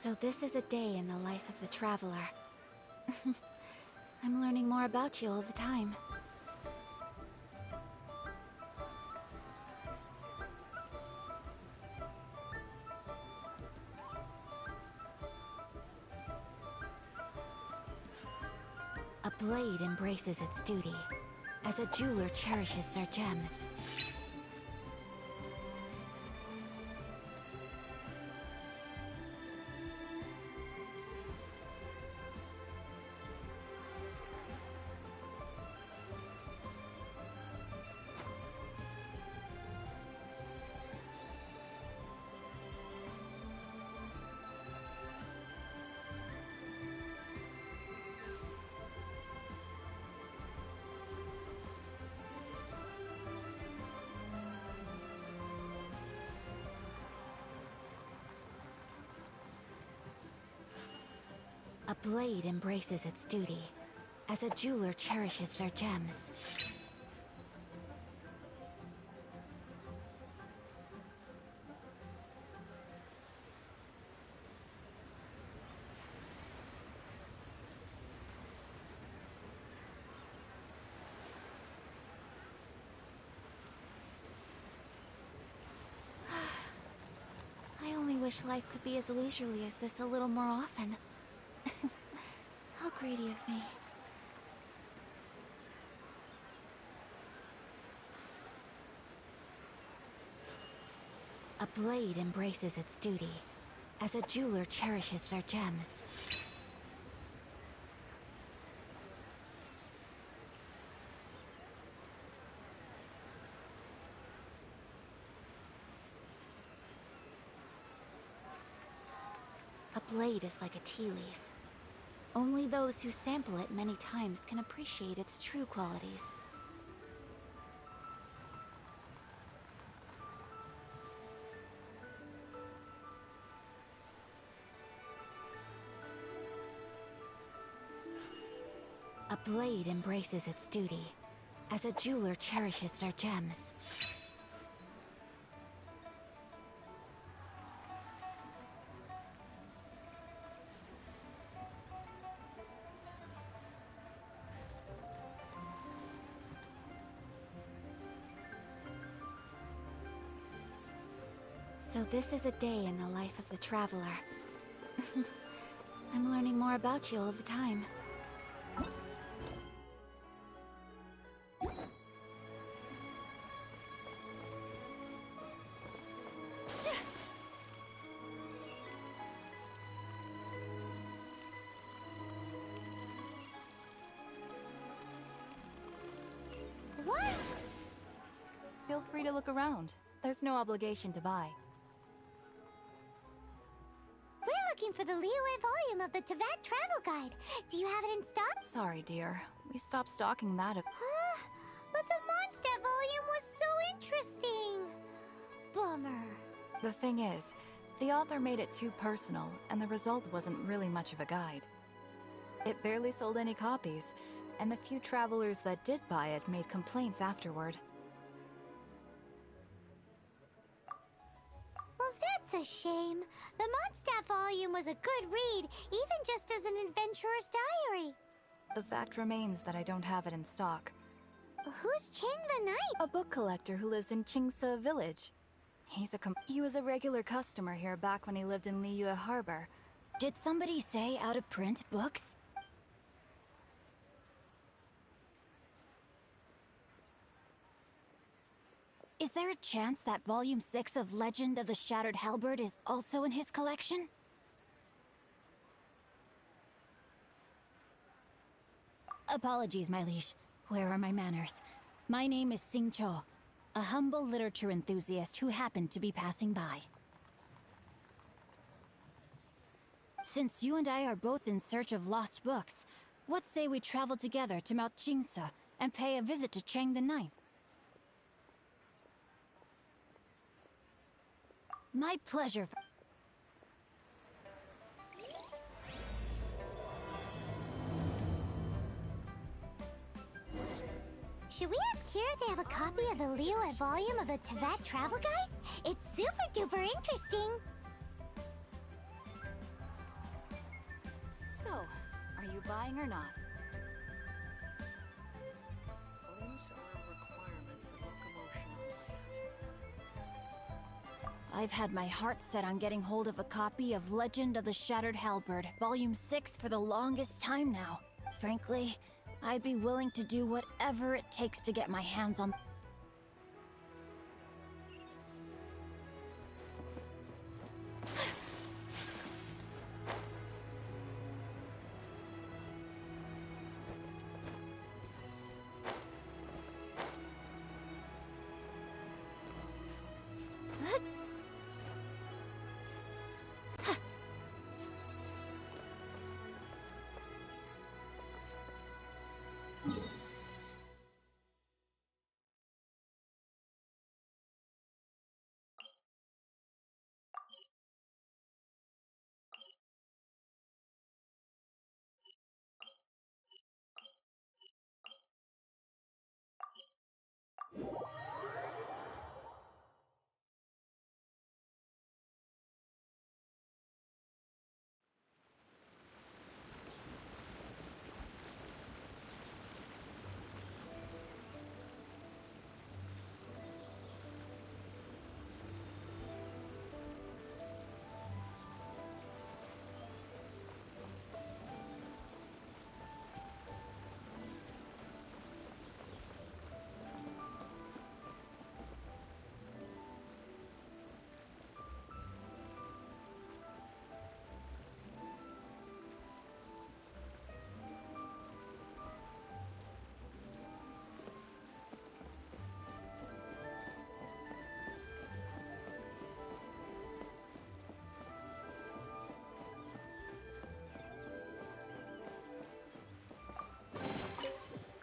So this is a day in the life of the traveler. I'm learning more about you all the time. A blade embraces its duty, as a jeweler cherishes their gems. A blade embraces its duty, as a jeweler cherishes their gems. I only wish life could be as leisurely as this a little more often. How greedy of me. A blade embraces its duty, as a jeweler cherishes their gems. A blade is like a tea leaf. Only those who sample it many times can appreciate its true qualities. A blade embraces its duty, as a jeweler cherishes their gems. So this is a day in the life of the traveler. I'm learning more about you all the time. What? Feel free to look around. There's no obligation to buy. We're looking for the Liyue volume of the Teyvat travel guide. Do you have it in stock? Sorry, dear. We stopped stocking that. But the Mondstadt volume was so interesting. Bummer. The thing is, the author made it too personal, and the result wasn't really much of a guide. It barely sold any copies, and the few travelers that did buy it made complaints afterward. Well, that's a shame. The Mondstadt volume was a good read, even just as an adventurer's diary. The fact remains that I don't have it in stock. Who's Chang the Knight? A book collector who lives in Qingce Village. He was a regular customer here back when he lived in Liyue Harbor. Did somebody say out-of-print books? Is there a chance that Volume 6 of Legend of the Shattered Halberd is also in his collection? Apologies, my liege. Where are my manners? My name is Sing Cho, a humble literature enthusiast who happened to be passing by. Since you and I are both in search of lost books, what say we travel together to Mount Qingce and pay a visit to Chang the Ninth? My pleasure. Should we ask here if they have a copy of the Liyue volume of the Teyvat travel guide? It's super duper interesting. are you buying or not? Owns are a requirement for locomotion on land. I've had my heart set on getting hold of a copy of Legend of the Shattered Halberd, Volume 6 for the longest time now. Frankly, I'd be willing to do whatever it takes to get my hands on...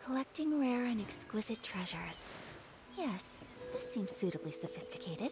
Collecting rare and exquisite treasures. Yes, this seems suitably sophisticated.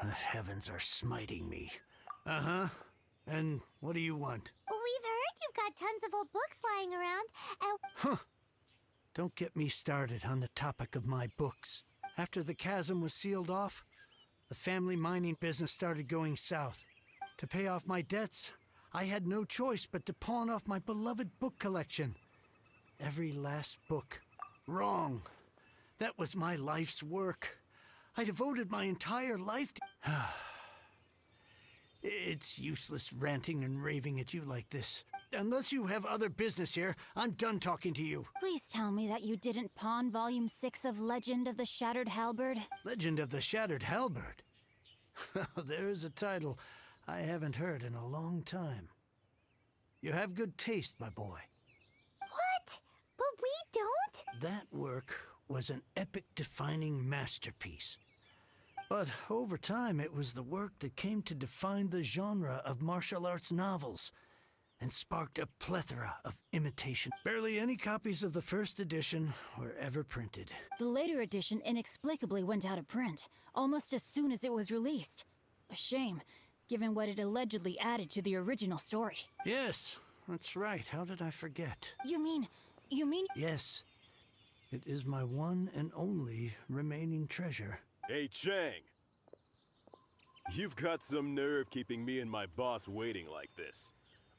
The heavens are smiting me. Uh-huh. And what do you want? We've heard you've got tons of old books lying around, and Huh. Don't get me started on the topic of my books. After the chasm was sealed off, the family mining business started going south. To pay off my debts, I had no choice but to pawn off my beloved book collection. Every last book. Wrong. That was my life's work. I devoted my entire life to... It's useless ranting and raving at you like this. Unless you have other business here, I'm done talking to you. Please tell me that you didn't pawn Volume 6 of Legend of the Shattered Halberd? Legend of the Shattered Halberd? There's a title I haven't heard in a long time. You have good taste, my boy. what? But we don't? That work was an epic-defining masterpiece. But over time, it was the work that came to define the genre of martial arts novels and sparked a plethora of imitation. Barely any copies of the first edition were ever printed. The later edition inexplicably went out of print, almost as soon as it was released. A shame, given what it allegedly added to the original story. Yes, that's right. How did I forget? You mean... Yes, it is my one and only remaining treasure. Hey, Chang. You've got some nerve keeping me and my boss waiting like this.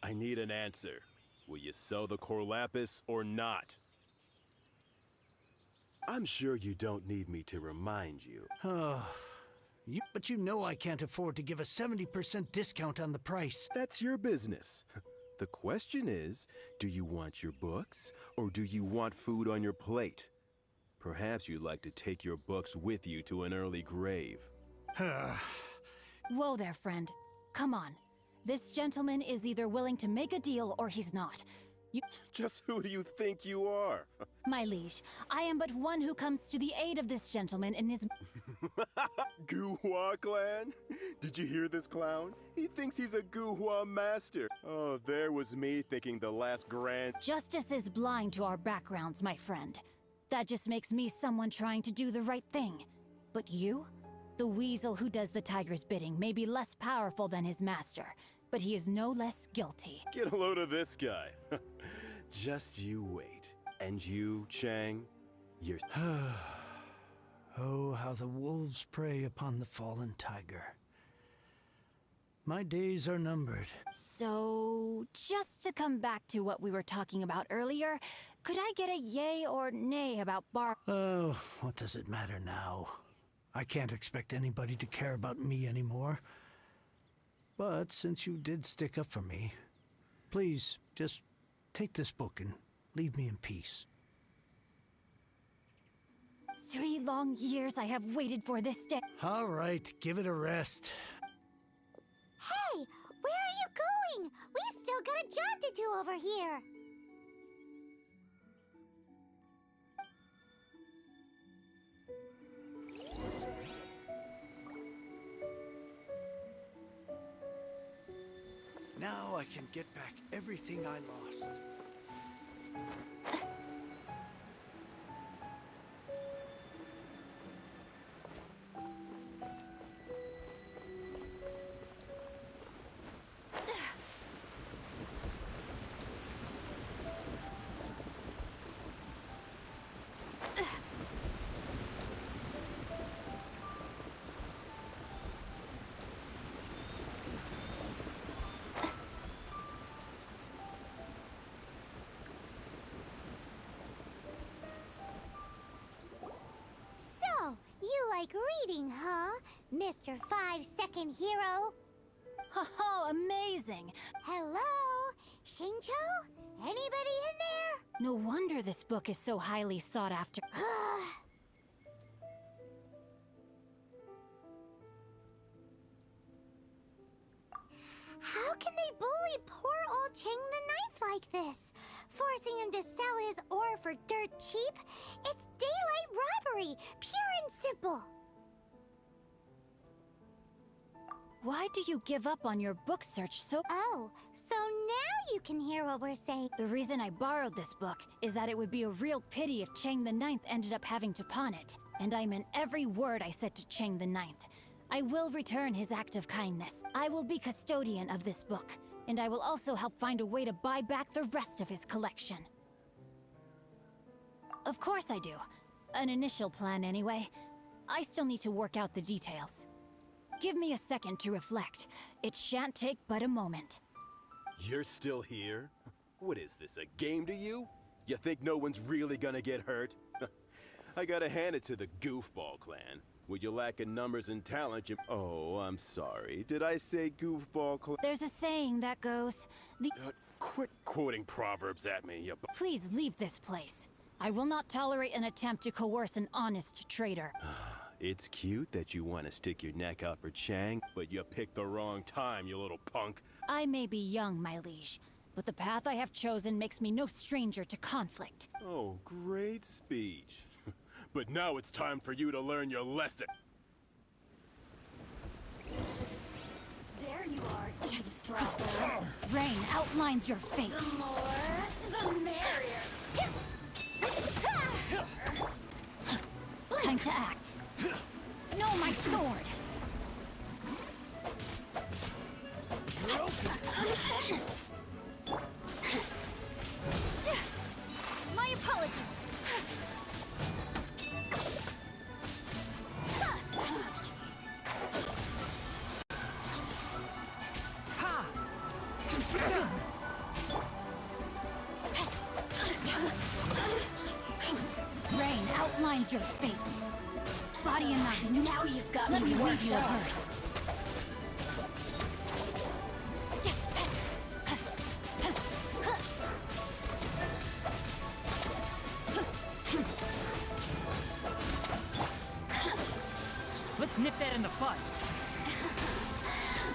I need an answer. Will you sell the core lapis or not? I'm sure you don't need me to remind you. Oh, But you know I can't afford to give a 70% discount on the price. That's your business. The question is, do you want your books, or do you want food on your plate? Perhaps you'd like to take your books with you to an early grave. Whoa there, friend. Come on. This gentleman is either willing to make a deal or he's not. Just who do you think you are? My liege, I am but one who comes to the aid of this gentleman in his... Guhua clan? Did you hear this clown? He thinks he's a Guhua master. Oh, there was me thinking the last grand... Justice is blind to our backgrounds, my friend. That just makes me someone trying to do the right thing. But you? The weasel who does the tiger's bidding may be less powerful than his master, but he is no less guilty. Get a load of this guy. Just you wait. And you, Chang, you're... Oh, how the wolves prey upon the fallen tiger. My days are numbered. So, just to come back to what we were talking about earlier, could I get a yay or nay about Oh, what does it matter now? I can't expect anybody to care about me anymore. But since you did stick up for me, please, just take this book and leave me in peace. 3 long years I have waited for this day. All right, give it a rest. Hey, where are you going? We've still got a job to do over here. Now I can get back everything I lost. So, you like reading, huh? Mr. 5-second hero? Oh, amazing! Hello? Shincho? Anybody in there? No wonder this book is so highly sought after. How can they bully poor old Chang the Ninth like this? Forcing him to sell his ore for dirt cheap? It's daylight robbery, pure and simple. Why do you give up on your book search so... Oh, so now you can hear what we're saying. The reason I borrowed this book is that it would be a real pity if Chang the Ninth ended up having to pawn it. And I meant every word I said to Chang the Ninth. I will return his act of kindness. I will be custodian of this book, and I will also help find a way to buy back the rest of his collection. Of course I do. An initial plan anyway. I still need to work out the details. Give me a second to reflect. It shan't take but a moment. You're still here? What is this, a game to you? You think no one's really gonna get hurt? I gotta hand it to the Goofball clan. When you lack in numbers and talent, you... Oh, I'm sorry. Did I say Goofball clan? There's a saying that goes, Quit quoting proverbs at me, you... Please leave this place. I will not tolerate an attempt to coerce an honest trader. It's cute that you want to stick your neck out for Chang, but you picked the wrong time, you little punk. I may be young, my liege, but the path I have chosen makes me no stranger to conflict. Oh, great speech. But now it's time for you to learn your lesson. There you are, eavesdropper. Rain outlines your fate. The more, the merrier. Time to act. No, my sword! My apologies! Rain outlines your of fate. Body and mind, now you've got me worked up. Let's nip that in the bud.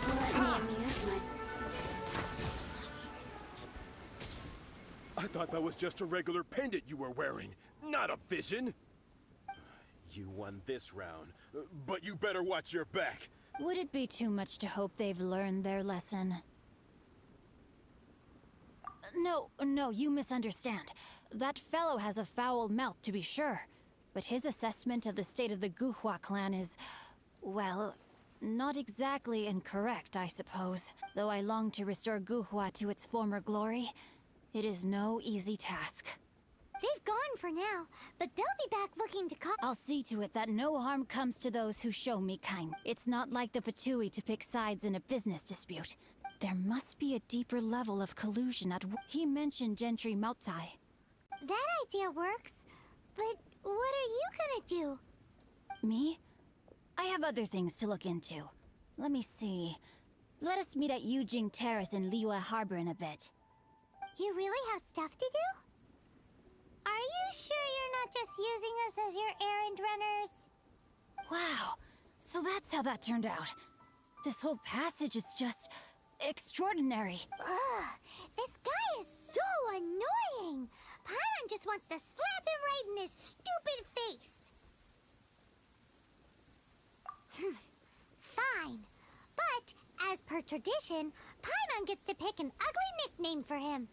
Let me amuse myself. I thought that was just a regular pendant you were wearing, not a vision. You won this round, but you better watch your back. Would it be too much to hope they've learned their lesson? No, you misunderstand. That fellow has a foul mouth, to be sure. But his assessment of the state of the Guhua clan is, well, not exactly incorrect, I suppose. Though I long to restore Guhua to its former glory, it is no easy task. They've gone for now, but they'll be back looking to cop. I'll see to it that no harm comes to those who show me kind. It's not like the Fatui to pick sides in a business dispute. There must be a deeper level of collusion at He mentioned Gentry Mautai. That idea works, but what are you gonna do? Me? I have other things to look into. Let me see. Let us meet at Yujing Terrace in Liyue Harbor in a bit. You really have stuff to do? Are you sure you're not just using us as your errand runners? Wow, so that's how that turned out. This whole passage is just extraordinary. Ugh, this guy is so annoying! Paimon just wants to slap him right in his stupid face! Fine. But, as per tradition, Paimon gets to pick an ugly nickname for him.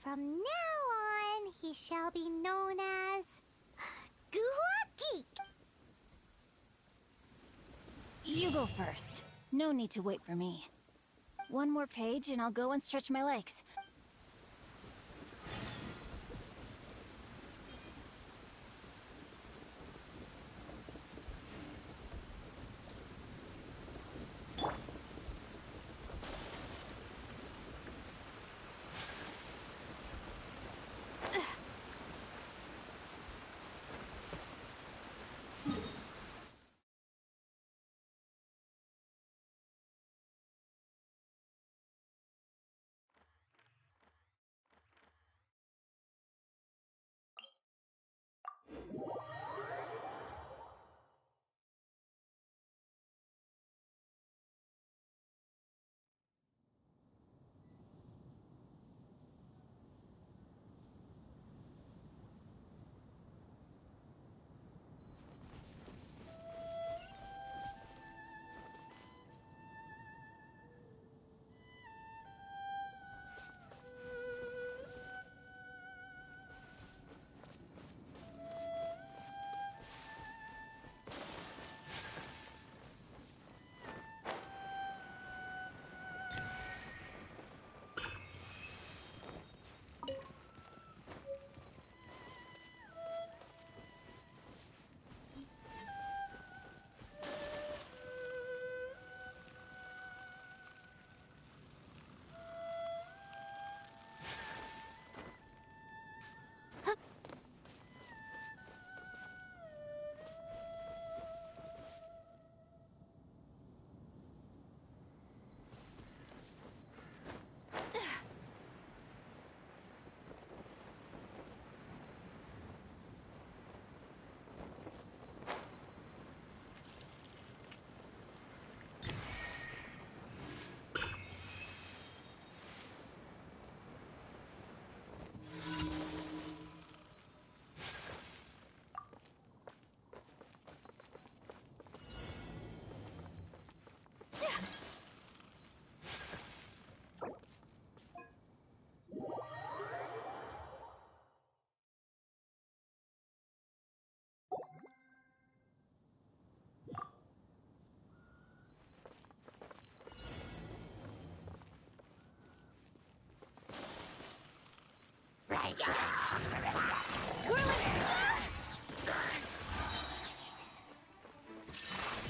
From now on, he shall be known as... Guhua Geek! You go first. No need to wait for me. One more page and I'll go and stretch my legs.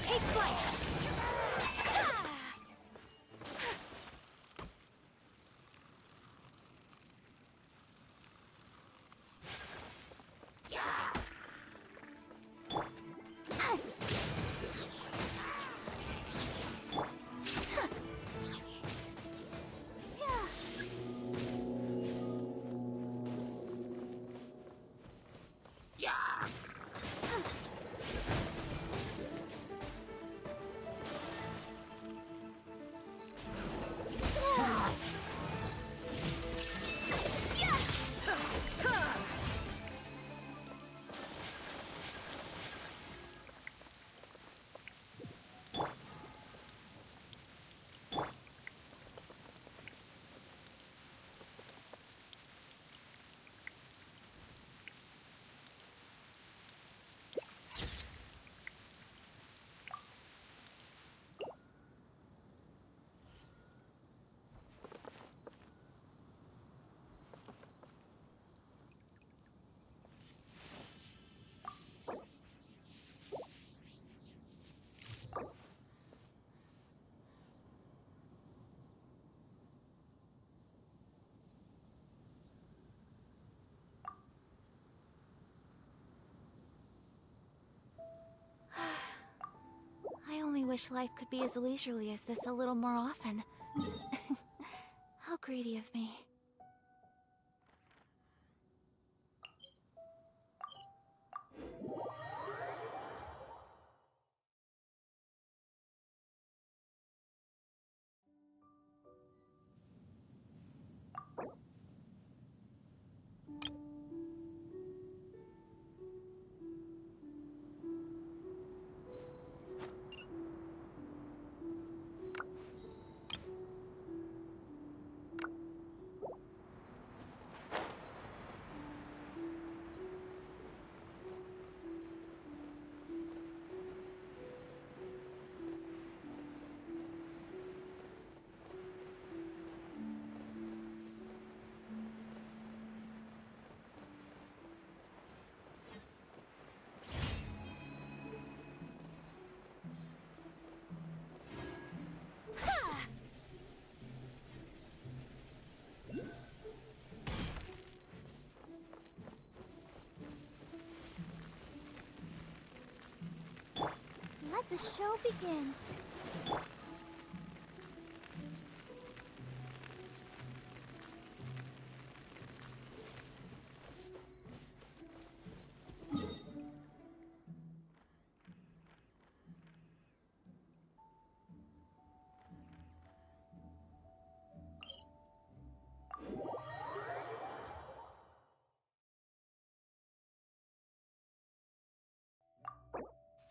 Take flight! I only wish life could be as leisurely as this a little more often. How greedy of me. Let the show begin.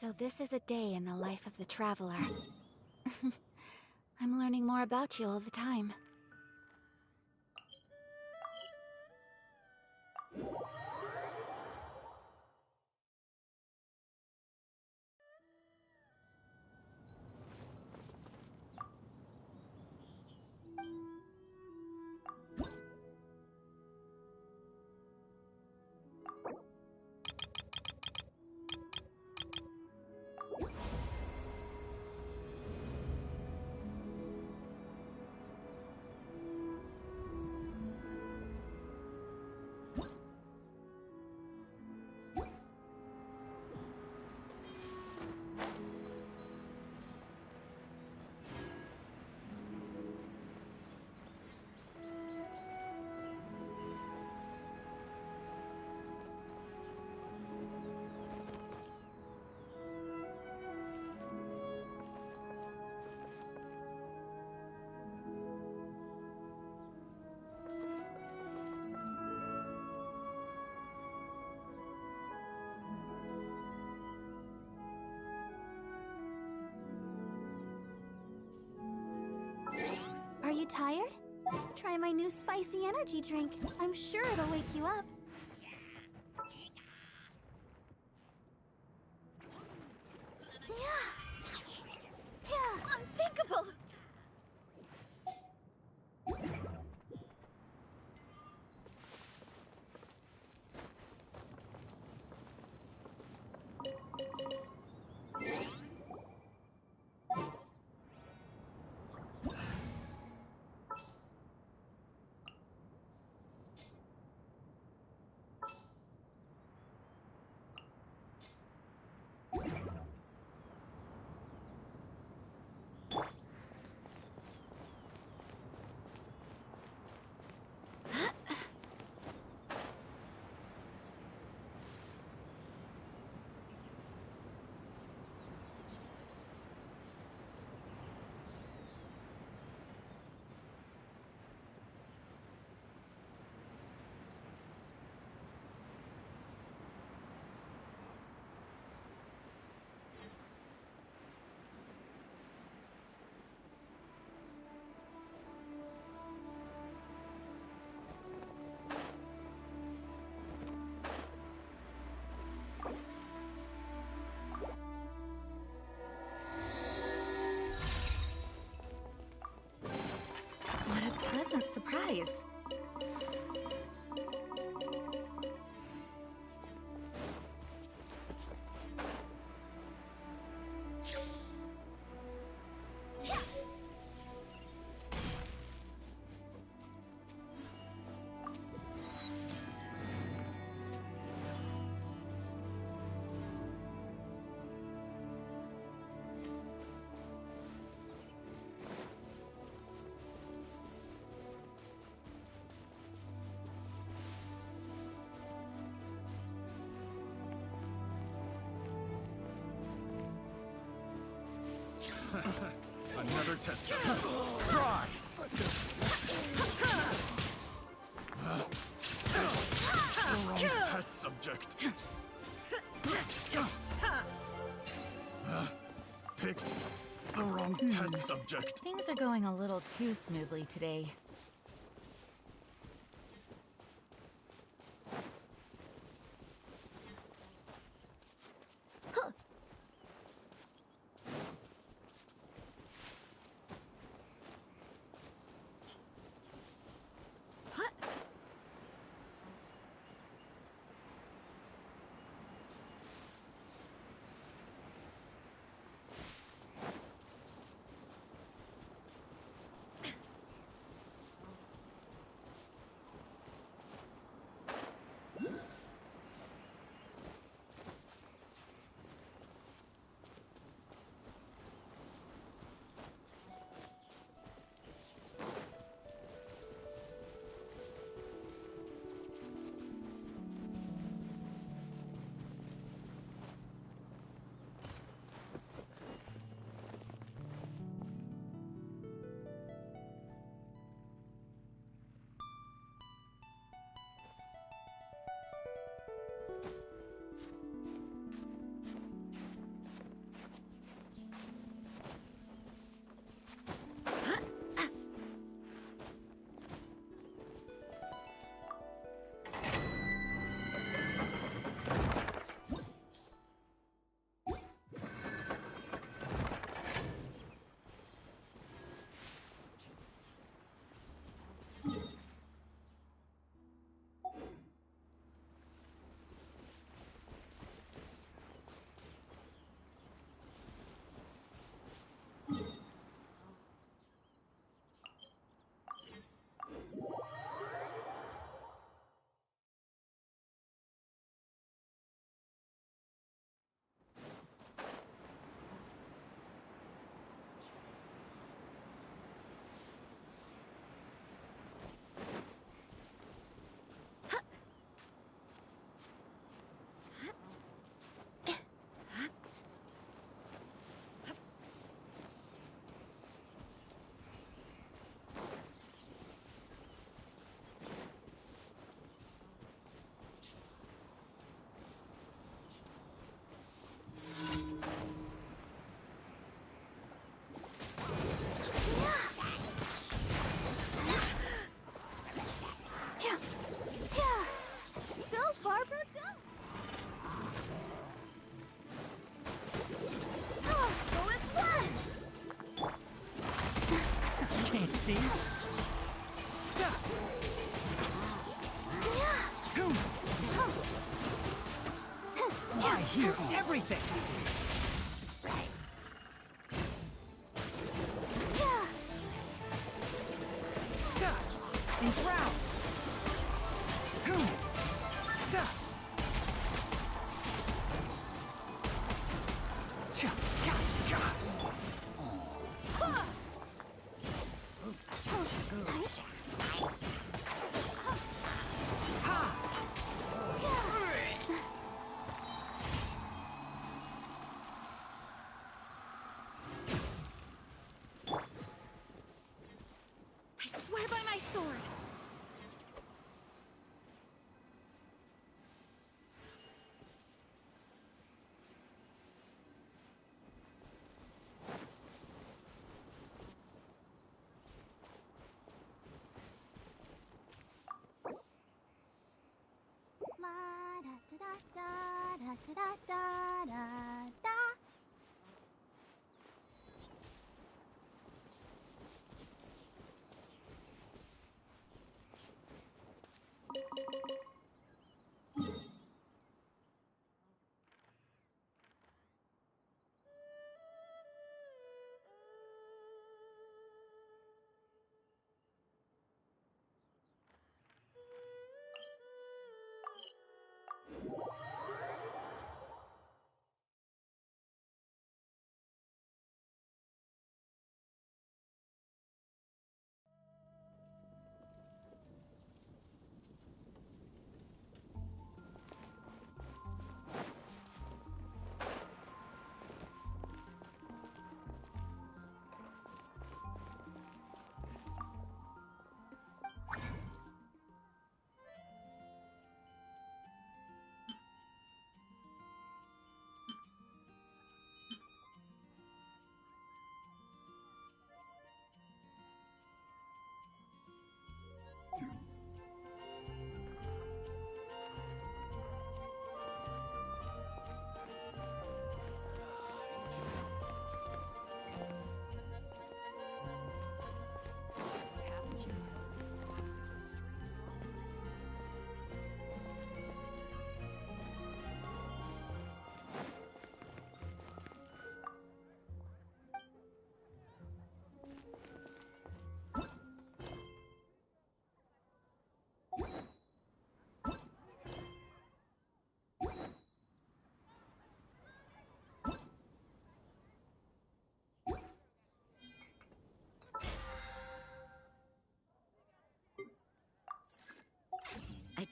So this is a day in the life of the Traveler. I'm learning more about you all the time. Are you tired? Try my new spicy energy drink. I'm sure it'll wake you up. Unthinkable! Another test subject. Try! The wrong test subject. Picked the wrong test subject. Things are going a little too smoothly today. Can't see? I hear everything! Enshroud! I swear by my sword! Ma da da da da da da da da.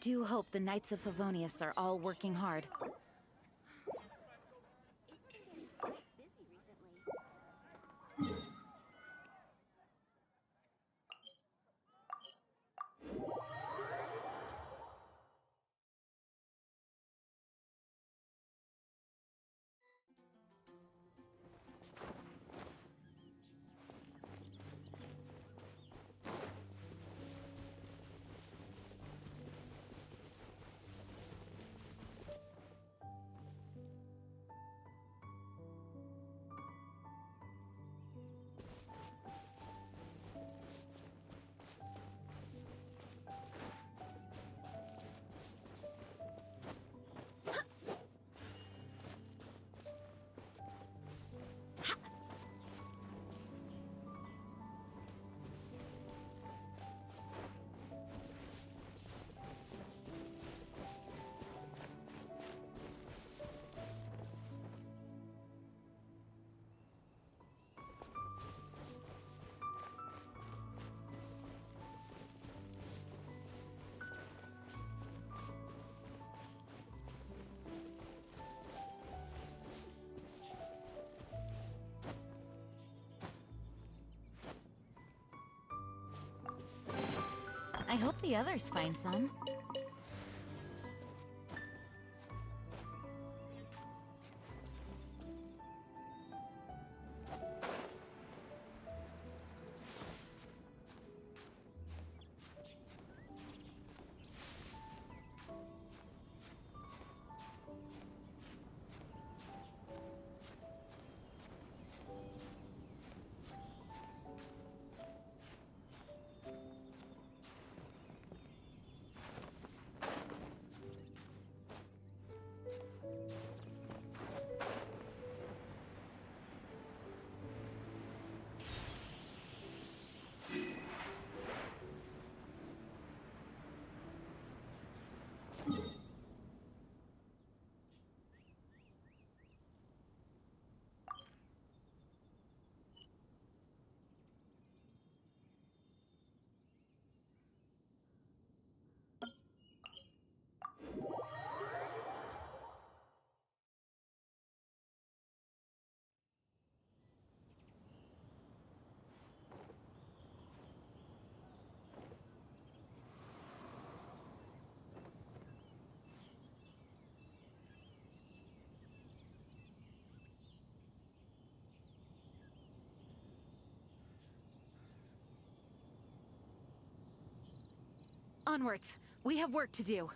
do hope the Knights of Favonius are all working hard. It's been getting quite busy recently. I hope the others find some. Onwards! We have work to do.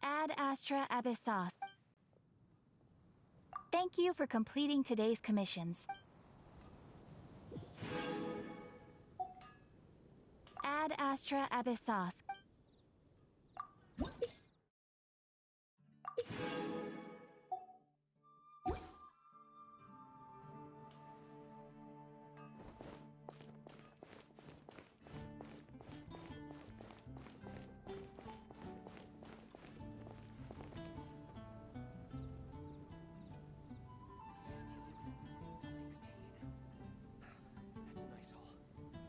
Ad Astra Abyssos. Thank you for completing today's commissions. Ad Astra Abyssos.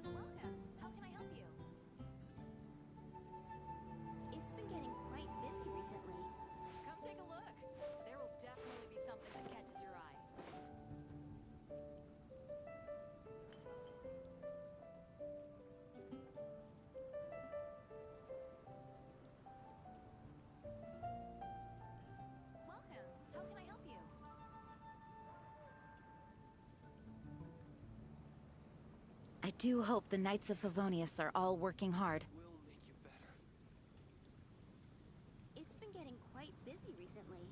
Welcome. How can I help you? It's been getting quite busy recently. Come take a look. There will definitely be something that catches your eye. Welcome. How can I help you? I do hope the Knights of Favonius are all working hard. Will make you better. It's been getting quite busy recently.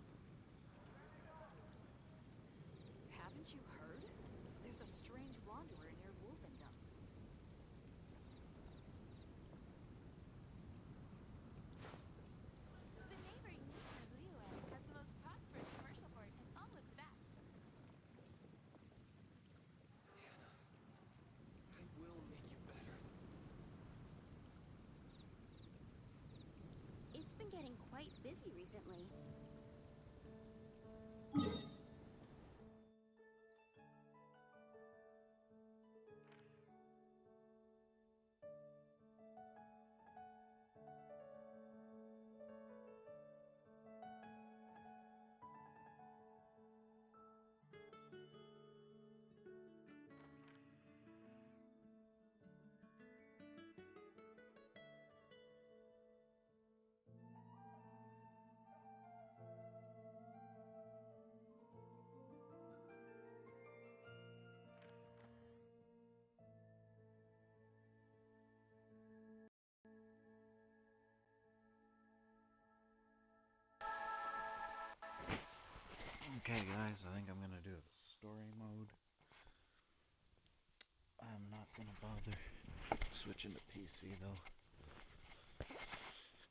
Haven't you heard? There's a strange wanderer near Wolfendom. The neighboring nation of Liyue has the most prosperous commercial port in all of Tibet. I will make you better. It's been getting quite busy recently. Okay guys, I think I'm gonna do the story mode. I'm not gonna bother switching to PC though,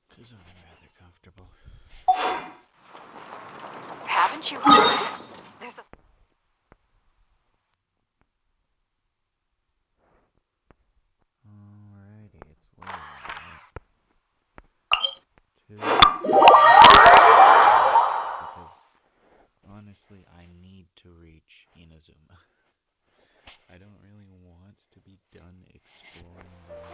because I'm rather comfortable. Haven't you heard? There's a... Alrighty, it's loading. Two. Because honestly, I need to reach Inazuma. I don't really want to be done exploring the world.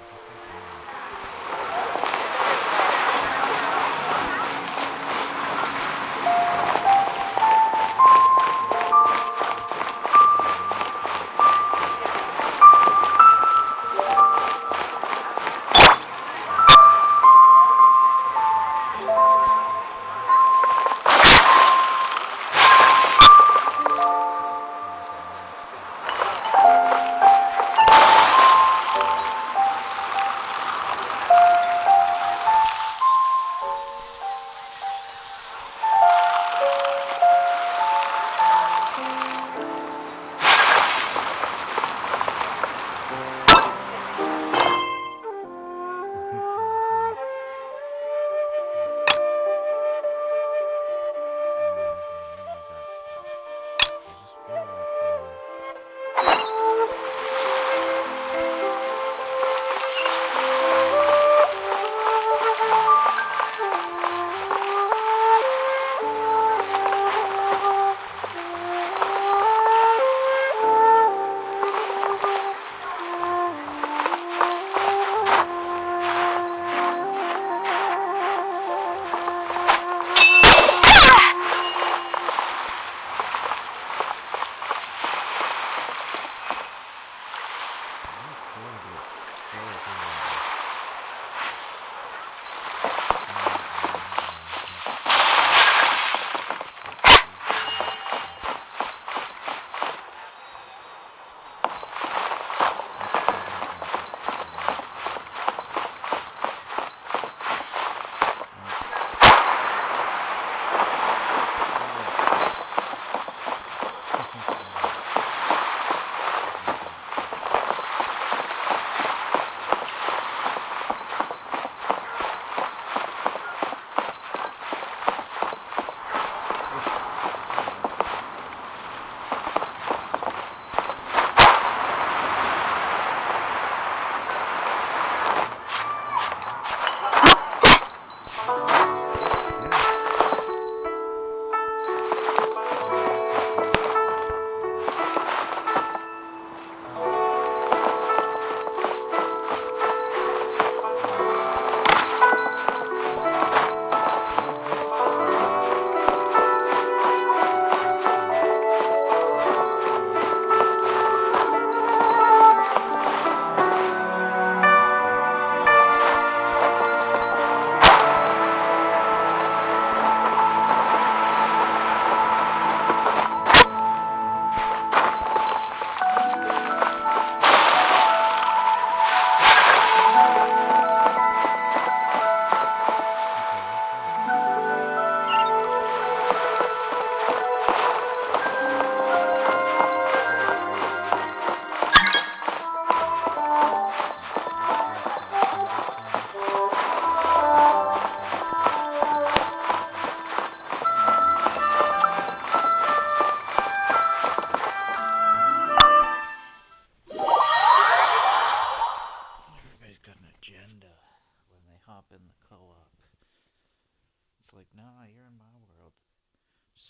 It's like, nah, you're in my world.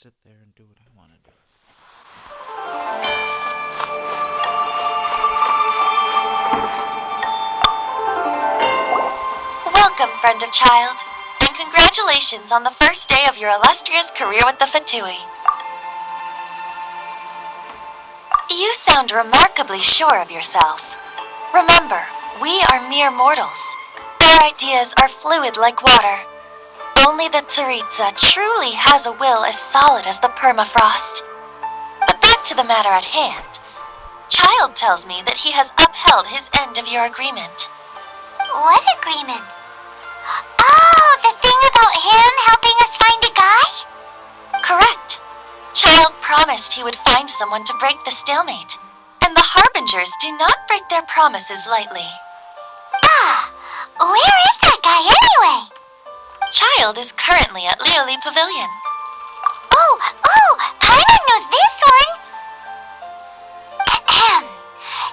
Sit there and do what I want to do. Welcome, friend of child, and congratulations on the first day of your illustrious career with the Fatui. You sound remarkably sure of yourself. Remember, we are mere mortals. Our ideas are fluid like water. Only the Tsaritsa truly has a will as solid as the permafrost. But back to the matter at hand. Child tells me that he has upheld his end of your agreement. What agreement? Oh, the thing about him helping us find a guy? Correct. Child promised he would find someone to break the stalemate. And the Harbingers do not break their promises lightly. Ah, where is that guy anyway? Child is currently at Lioli Pavilion. Oh, Paimon knows this one. Ahem.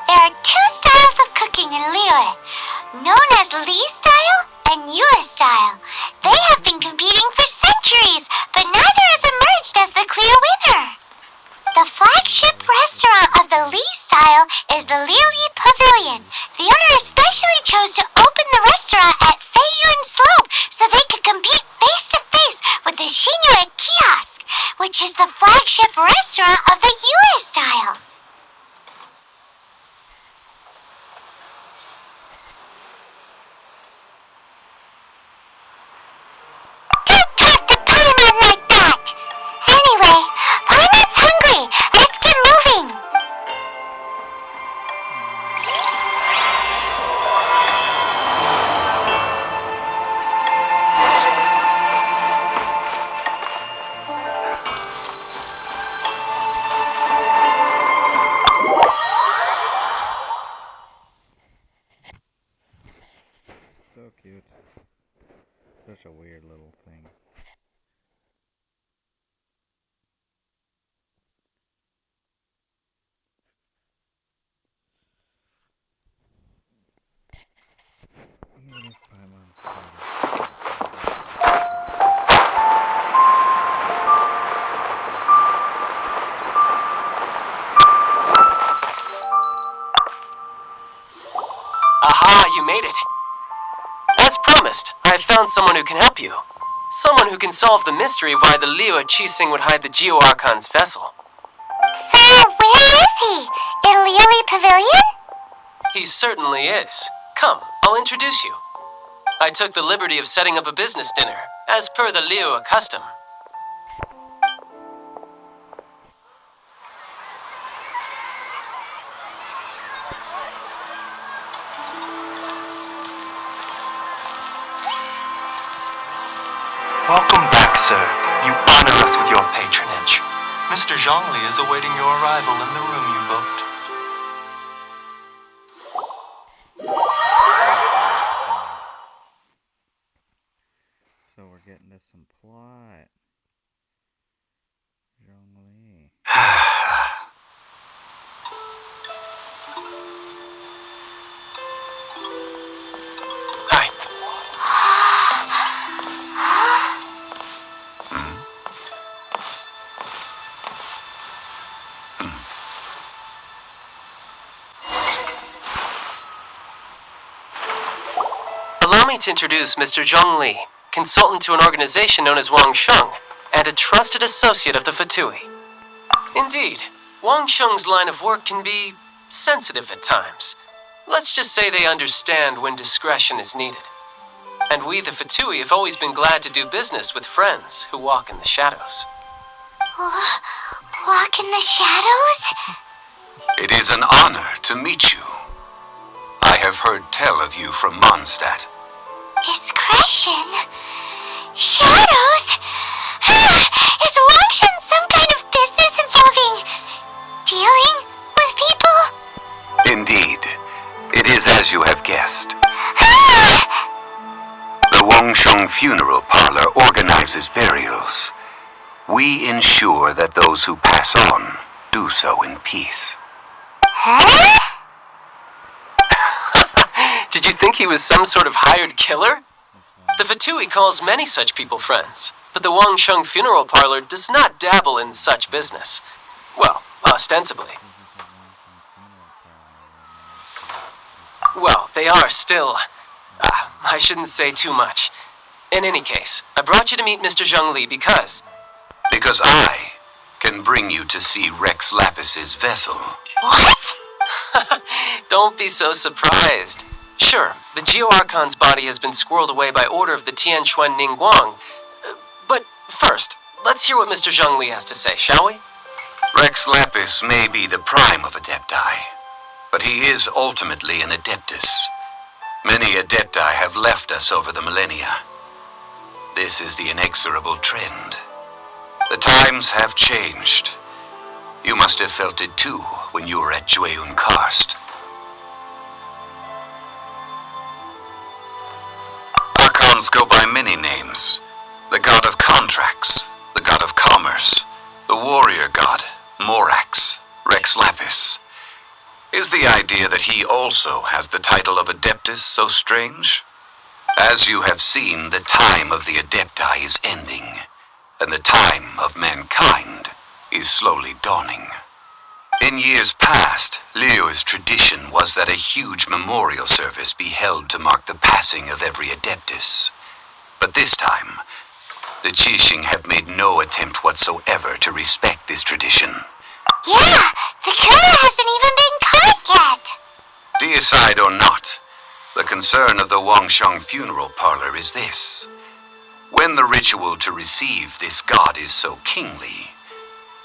There are two styles of cooking in Lioli, known as Li style and Yue style. They have been competing for centuries, but neither has emerged as the clear winner. The flagship restaurant of the Li style is the Lioli Pavilion. The owner especially chose to open the restaurant at Feiyun Slope so they could compete face-to-face with the Shinyue Kiosk, which is the flagship restaurant of the Yue style. Don't talk to Paimon like that! Anyway, Paimon's hungry. Let's get moving. So cute. Such a weird little thing. Even if Paimon's Aha, you made it. As promised, I have found someone who can help you. Someone who can solve the mystery of why the Liu Qixing would hide the Geo Archon's vessel. Sir, where is he? In Lioli Pavilion? He certainly is. Come, I'll introduce you. I took the liberty of setting up a business dinner, as per the Liu custom. Welcome back, sir. You honor us with your patronage. Mr. Zhongli is awaiting your arrival in the room you booked. So we're getting to some plot. Zhongli. Hi. Allow me to introduce Mr. Zhong Li, consultant to an organization known as Wang Sheng, and a trusted associate of the Fatui. Indeed, Wang Sheng's line of work can be sensitive at times. Let's just say they understand when discretion is needed. And we, the Fatui, have always been glad to do business with friends who walk in the shadows. Walk in the shadows? It is an honor to meet you. I have heard tell of you from Mondstadt. Discretion? Shadows? Is Wang Shen some kind of business involving dealing with people? Indeed, it is as you have guessed. The Wangsheng Funeral Parlor organizes burials. We ensure that those who pass on do so in peace. Huh? Did you think he was some sort of hired killer? The Fatui calls many such people friends, but the Wangsheng Funeral Parlor does not dabble in such business. Well, ostensibly. Well, they are still... I shouldn't say too much. In any case, I brought you to meet Mr. Zhongli because... Because I can bring you to see Rex Lapis's vessel. What? Don't be so surprised. Sure, the Geo Archon's body has been squirreled away by order of the Tianquan Ningguang. But first, let's hear what Mr. Zhongli has to say, shall we? Rex Lapis may be the prime of Adepti, but he is ultimately an Adeptus. Many Adepti have left us over the millennia. This is the inexorable trend. The times have changed. You must have felt it too when you were at Jueyun Karst. Archons go by many names. The god of contracts, the god of commerce, the warrior god, Morax, Rex Lapis. Is the idea that he also has the title of Adeptus so strange? As you have seen, the time of the Adepti is ending, and the time of mankind is slowly dawning. In years past, Liyue's tradition was that a huge memorial service be held to mark the passing of every Adeptus. But this time, the Qixing have made no attempt whatsoever to respect this tradition. Yeah, the killer hasn't even been caught yet. Deicide or not, the concern of the Wangsheng Funeral Parlor is this. When the ritual to receive this god is so kingly,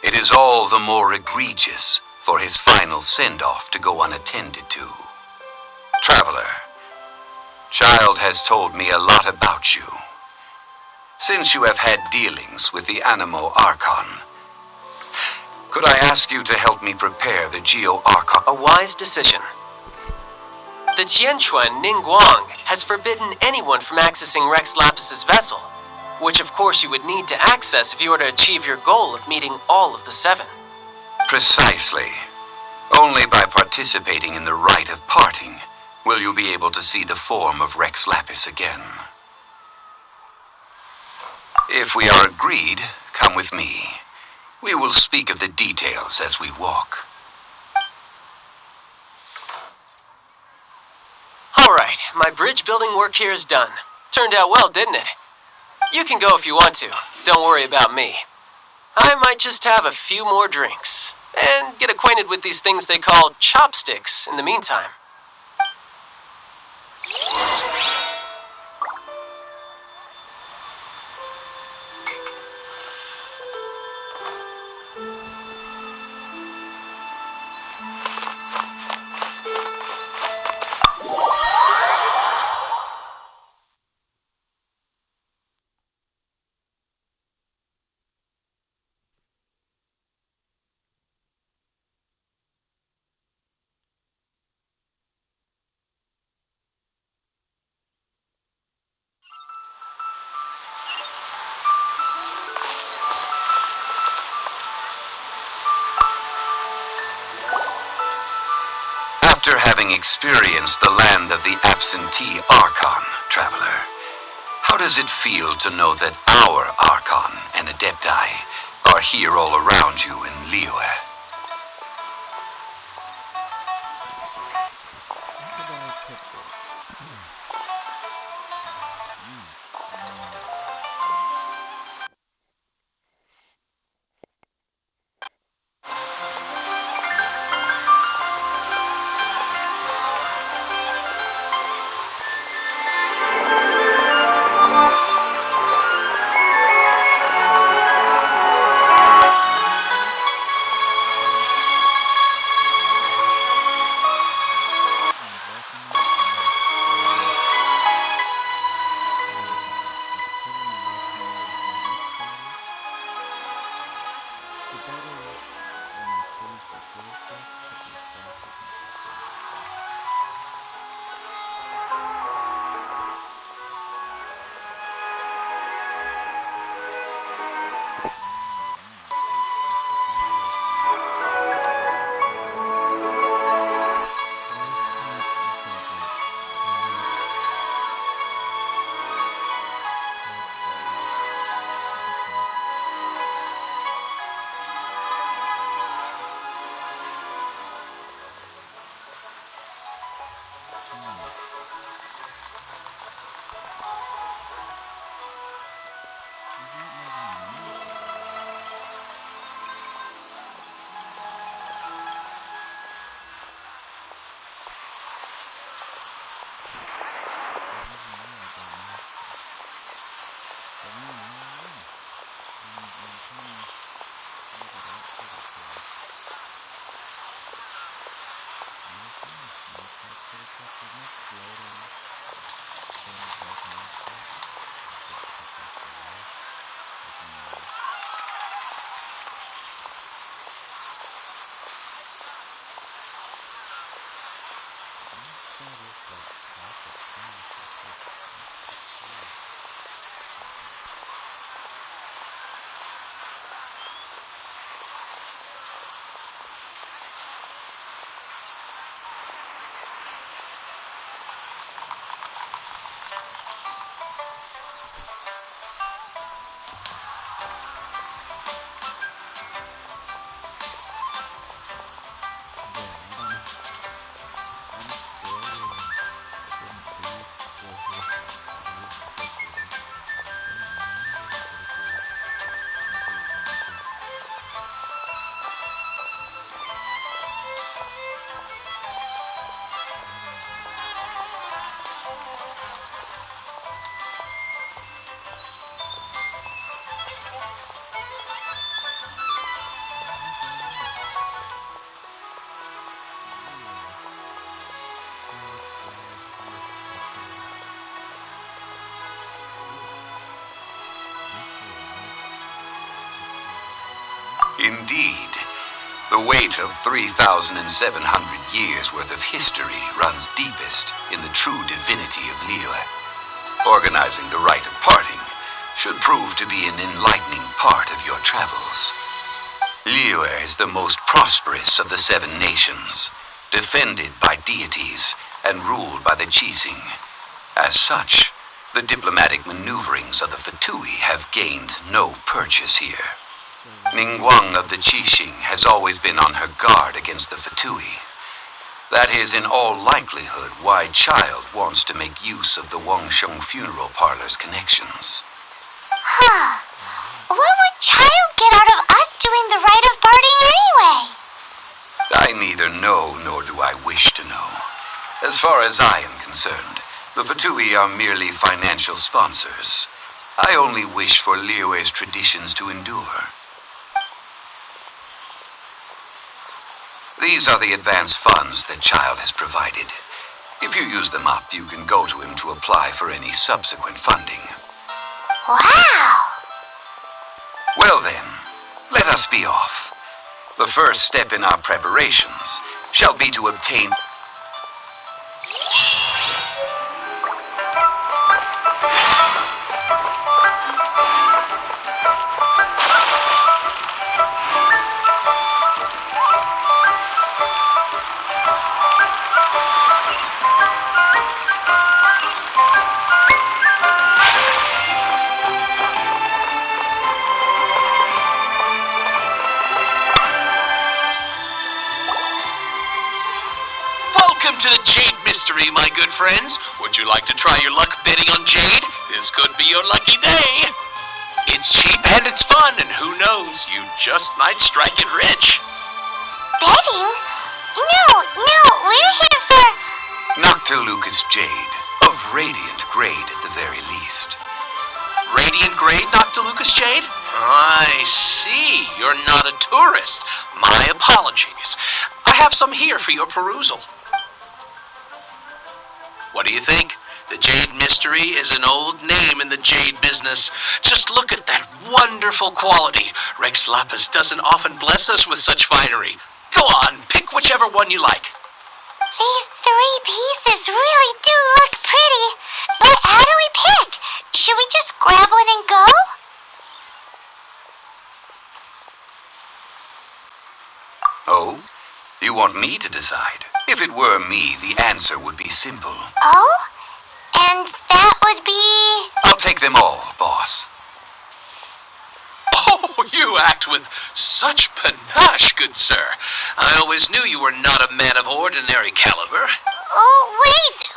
it is all the more egregious for his final send-off to go unattended to. Traveler, Child has told me a lot about you. Since you have had dealings with the Animo Archon, could I ask you to help me prepare the Geo Archon? A wise decision. The Tianquan Ningguang has forbidden anyone from accessing Rex Lapis's vessel, which of course you would need to access if you were to achieve your goal of meeting all of the 7. Precisely. Only by participating in the rite of parting will you be able to see the form of Rex Lapis again. If we are agreed, come with me. We will speak of the details as we walk. Alright, my bridge building work here is done. Turned out well, didn't it? You can go if you want to. Don't worry about me. I might just have a few more drinks, and get acquainted with these things they call chopsticks in the meantime. After having experienced the land of the absentee Archon, Traveler, how does it feel to know that our Archon and Adepti are here all around you in Liyue? Indeed. The weight of 3,700 years' worth of history runs deepest in the true divinity of Liyue. Organizing the rite of parting should prove to be an enlightening part of your travels. Liyue is the most prosperous of the 7 nations, defended by deities and ruled by the Qixing. As such, the diplomatic maneuverings of the Fatui have gained no purchase here. Ningguang of the Qixing has always been on her guard against the Fatui. That is in all likelihood why Child wants to make use of the Wangsheng funeral parlor's connections. Huh. What would Child get out of us doing the rite of parting anyway? I neither know nor do I wish to know. As far as I am concerned, the Fatui are merely financial sponsors. I only wish for Liyue's traditions to endure. These are the advance funds that Child has provided. If you use them up, you can go to him to apply for any subsequent funding. Wow! Well then, let us be off. The first step in our preparations shall be to obtain... Welcome to the Jade Mystery, my good friends. Would you like to try your luck betting on Jade? This could be your lucky day. It's cheap and it's fun, and who knows, you just might strike it rich. Betting? No, we're here for... Noctilucous Jade, of radiant grade at the very least. Radiant grade, Noctilucous Jade? I see. You're not a tourist. My apologies. I have some here for your perusal. What do you think? The Jade Mystery is an old name in the jade business. Just look at that wonderful quality. Rex Lapis doesn't often bless us with such finery. Go on, pick whichever one you like. These 3 pieces really do look pretty. But how do we pick? Should we just grab one and go? Oh? You want me to decide? If it were me, the answer would be simple. Oh? And that would be... I'll take them all, boss. Oh, you act with such panache, good sir. I always knew you were not a man of ordinary caliber. Oh, wait,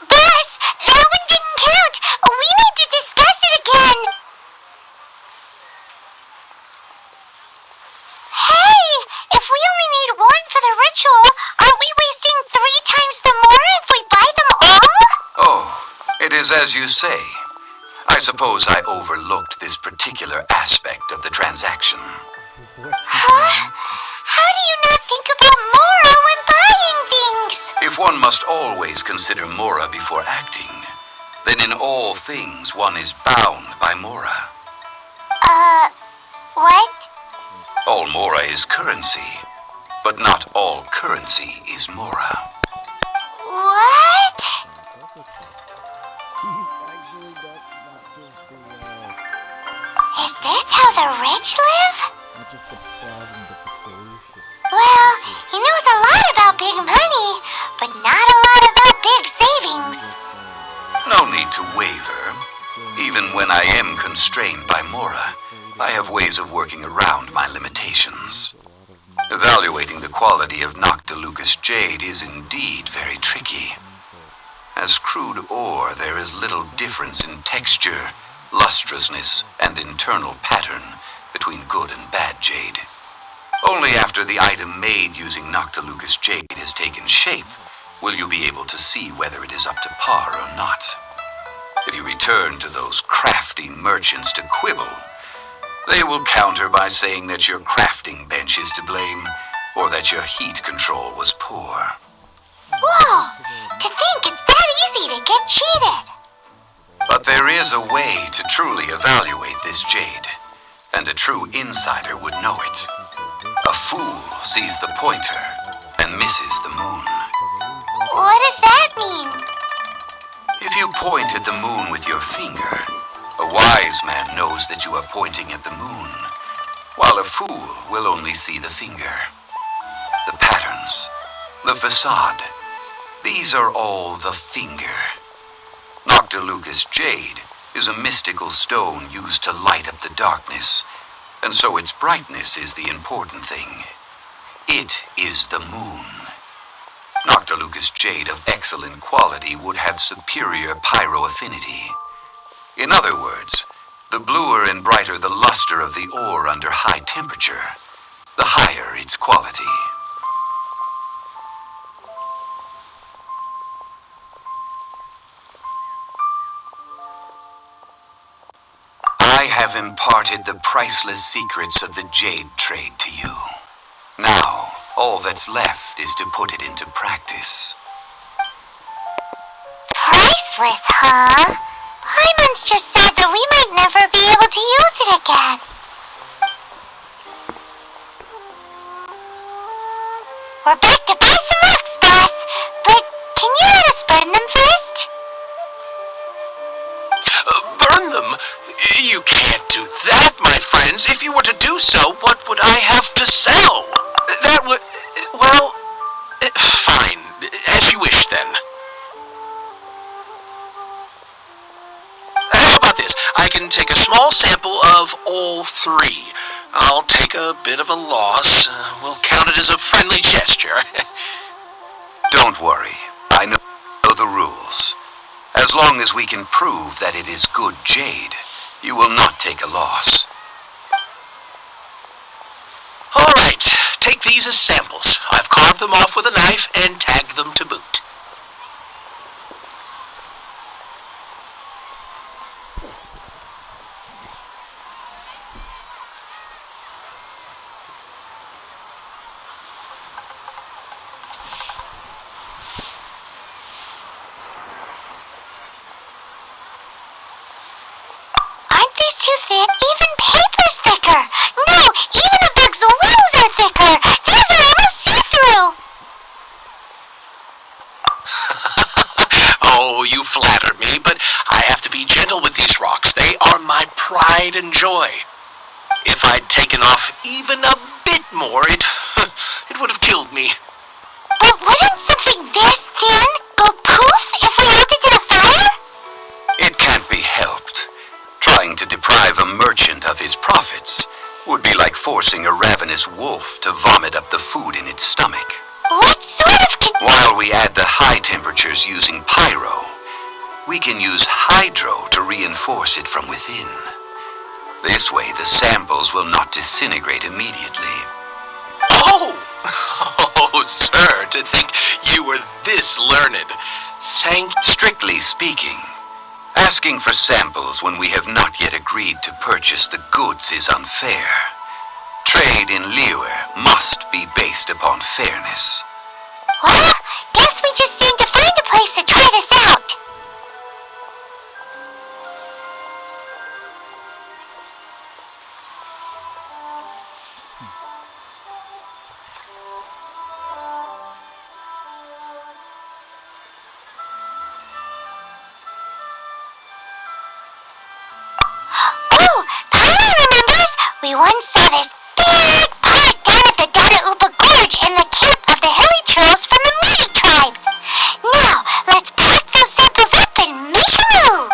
boss! That one didn't count! We need to discuss it again! Hey! If we only need one for the ritual, aren't we wasting 3 times the more if we buy them all? Oh, it is as you say. I suppose I overlooked this particular aspect of the transaction. Huh? How do you not think about Mora when buying things? If one must always consider Mora before acting, then in all things one is bound by Mora. What? All Mora is currency, but not all currency is Mora. What? He's actually got not just the, Is this how the rich live? not just the problem, but the solution. Well, he knows a lot about big money, but not a lot about big savings. No need to waver. Even when I am constrained by Mora, I have ways of working around my limitations. Evaluating the quality of Noctilucous Jade is indeed very tricky. As crude ore, there is little difference in texture, lustrousness, and internal pattern between good and bad jade. Only after the item made using Noctilucous Jade has taken shape will you be able to see whether it is up to par or not. If you return to those crafty merchants to quibble, they will counter by saying that your crafting bench is to blame, or that your heat control was poor. Whoa! To think it's that easy to get cheated! But there is a way to truly evaluate this jade. and a true insider would know it. A fool sees the pointer and misses the moon. What does that mean? If you point at the moon with your finger, a wise man knows that you are pointing at the moon, while a fool will only see the finger. The patterns, the facade, these are all the finger. Noctilucous jade is a mystical stone used to light up the darkness, and so its brightness is the important thing. It is the moon. Noctilucous jade of excellent quality would have superior pyro affinity. In other words, the bluer and brighter the luster of the ore under high temperature, the higher its quality. I have imparted the priceless secrets of the jade trade to you. Now, all that's left is to put it into practice. Priceless, huh? Paimon's just said that we might never be able to use it again. We're back to buy some rocks, boss. But can you let us burn them first? Burn them? You can't do that, my friends. If you were to do so, what would I have to sell? That would... well... fine. As you wish, then. How about this? I can take a small sample of all three. I'll take a bit of a loss. We'll count it as a friendly gesture. Don't worry. I know the rules. As long as we can prove that it is good jade, you will not take a loss. All right. Take these as samples. I've carved them off with a knife and tagged them to boot. Aren't these too thick? Even paper's thicker. No, even a bug's wings are thicker. These are almost see-through. Oh, you flatter me, but I have to be gentle with these rocks. They are my pride and joy. If I'd taken off even a bit more, it would have killed me. But wouldn't something this thin go poof if we added it to the fire? It can't be helped. Trying to deprive a merchant of his profits would be like forcing a ravenous wolf to vomit up the food in its stomach. What sort of While we add the high temperatures using pyro, we can use hydro to reinforce it from within. This way, the samples will not disintegrate immediately. Oh! Oh, sir, to think you were this learned. Strictly speaking, asking for samples when we have not yet agreed to purchase the goods is unfair. Trade in Liyue must be based upon fairness. Well, guess we just need to find a place to try this out. Oh, Paimon remembers! We once saw this big pot down at the Dadaupa Gorge in the camp of the Hilly Trolls from the Mighty Tribe. Now, let's pack those samples up and make a move!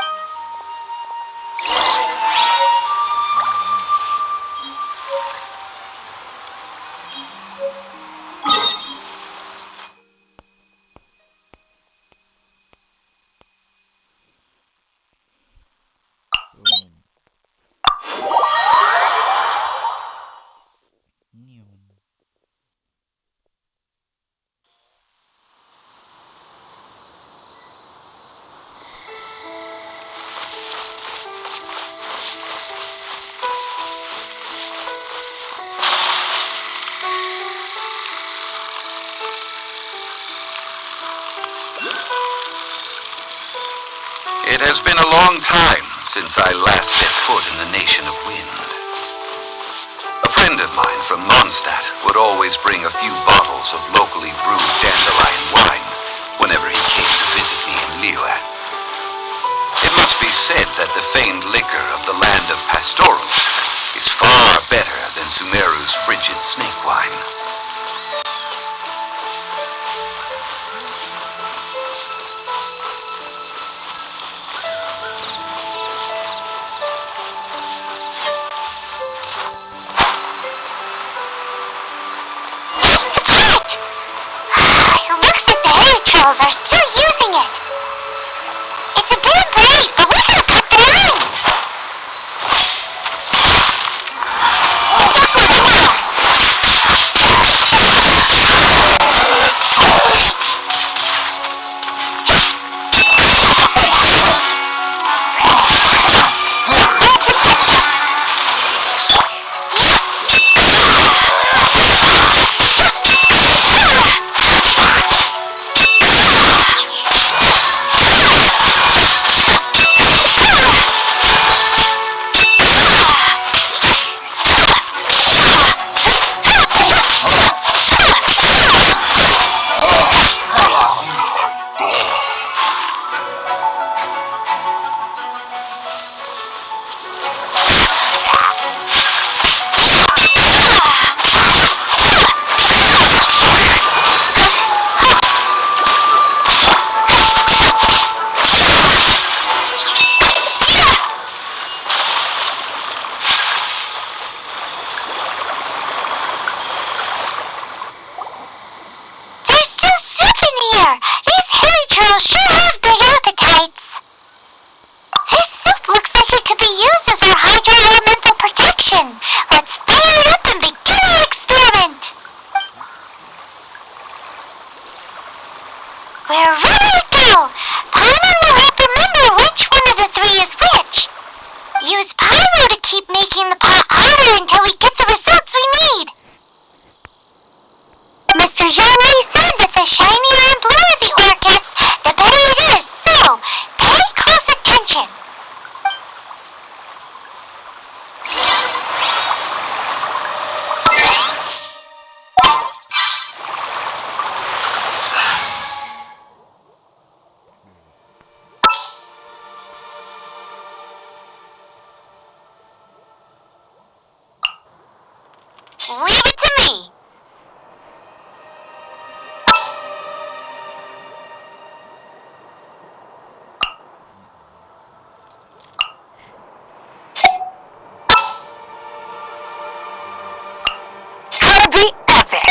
It has been a long time since I last set foot in the Nation of Wind. friend of mine from Mondstadt would always bring a few bottles of locally brewed dandelion wine whenever he came to visit me in Liyue. It must be said that the famed liquor of the land of pastorals is far better than Sumeru's frigid snake wine. Are still using it. It's a bit of late, but we gotta cut the line. Leave it to me. Could be epic.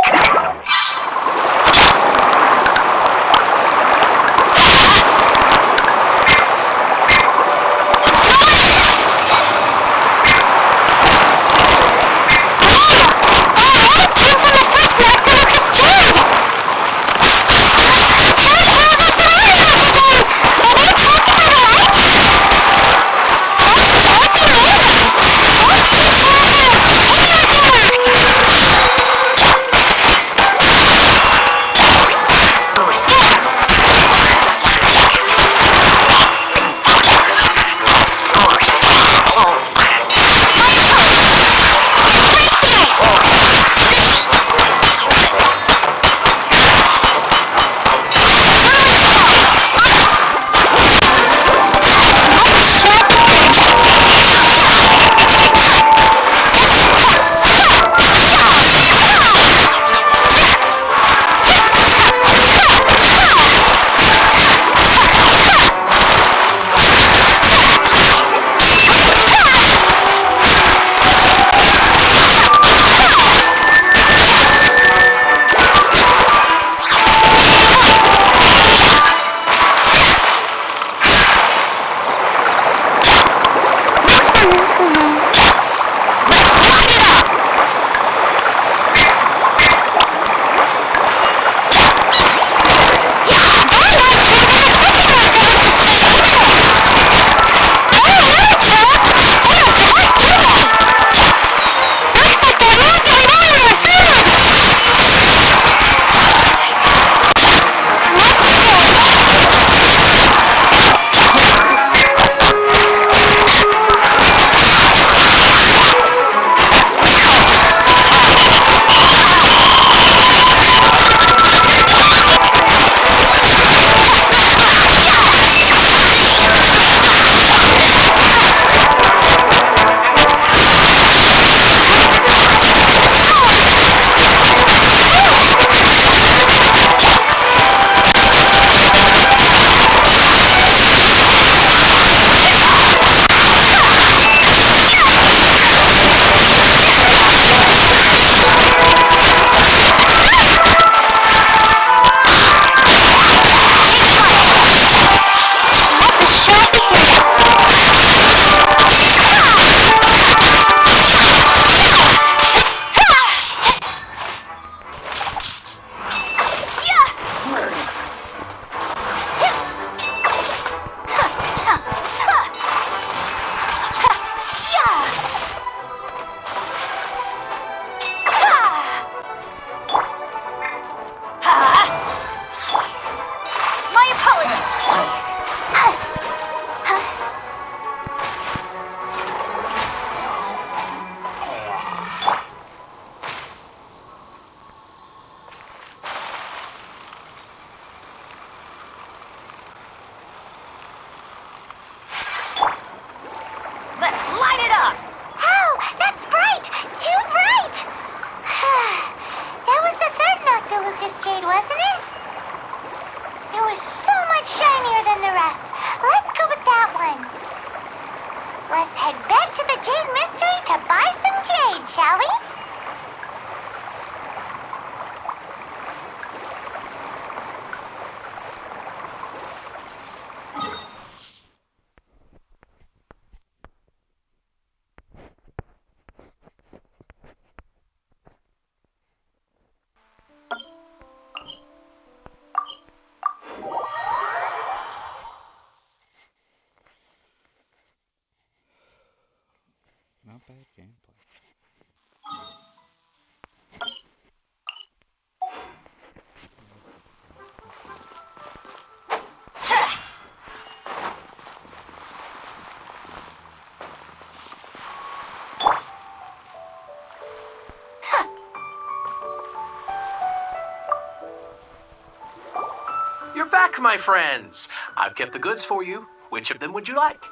back, my friends. I've kept the goods for you. Which of them would you like?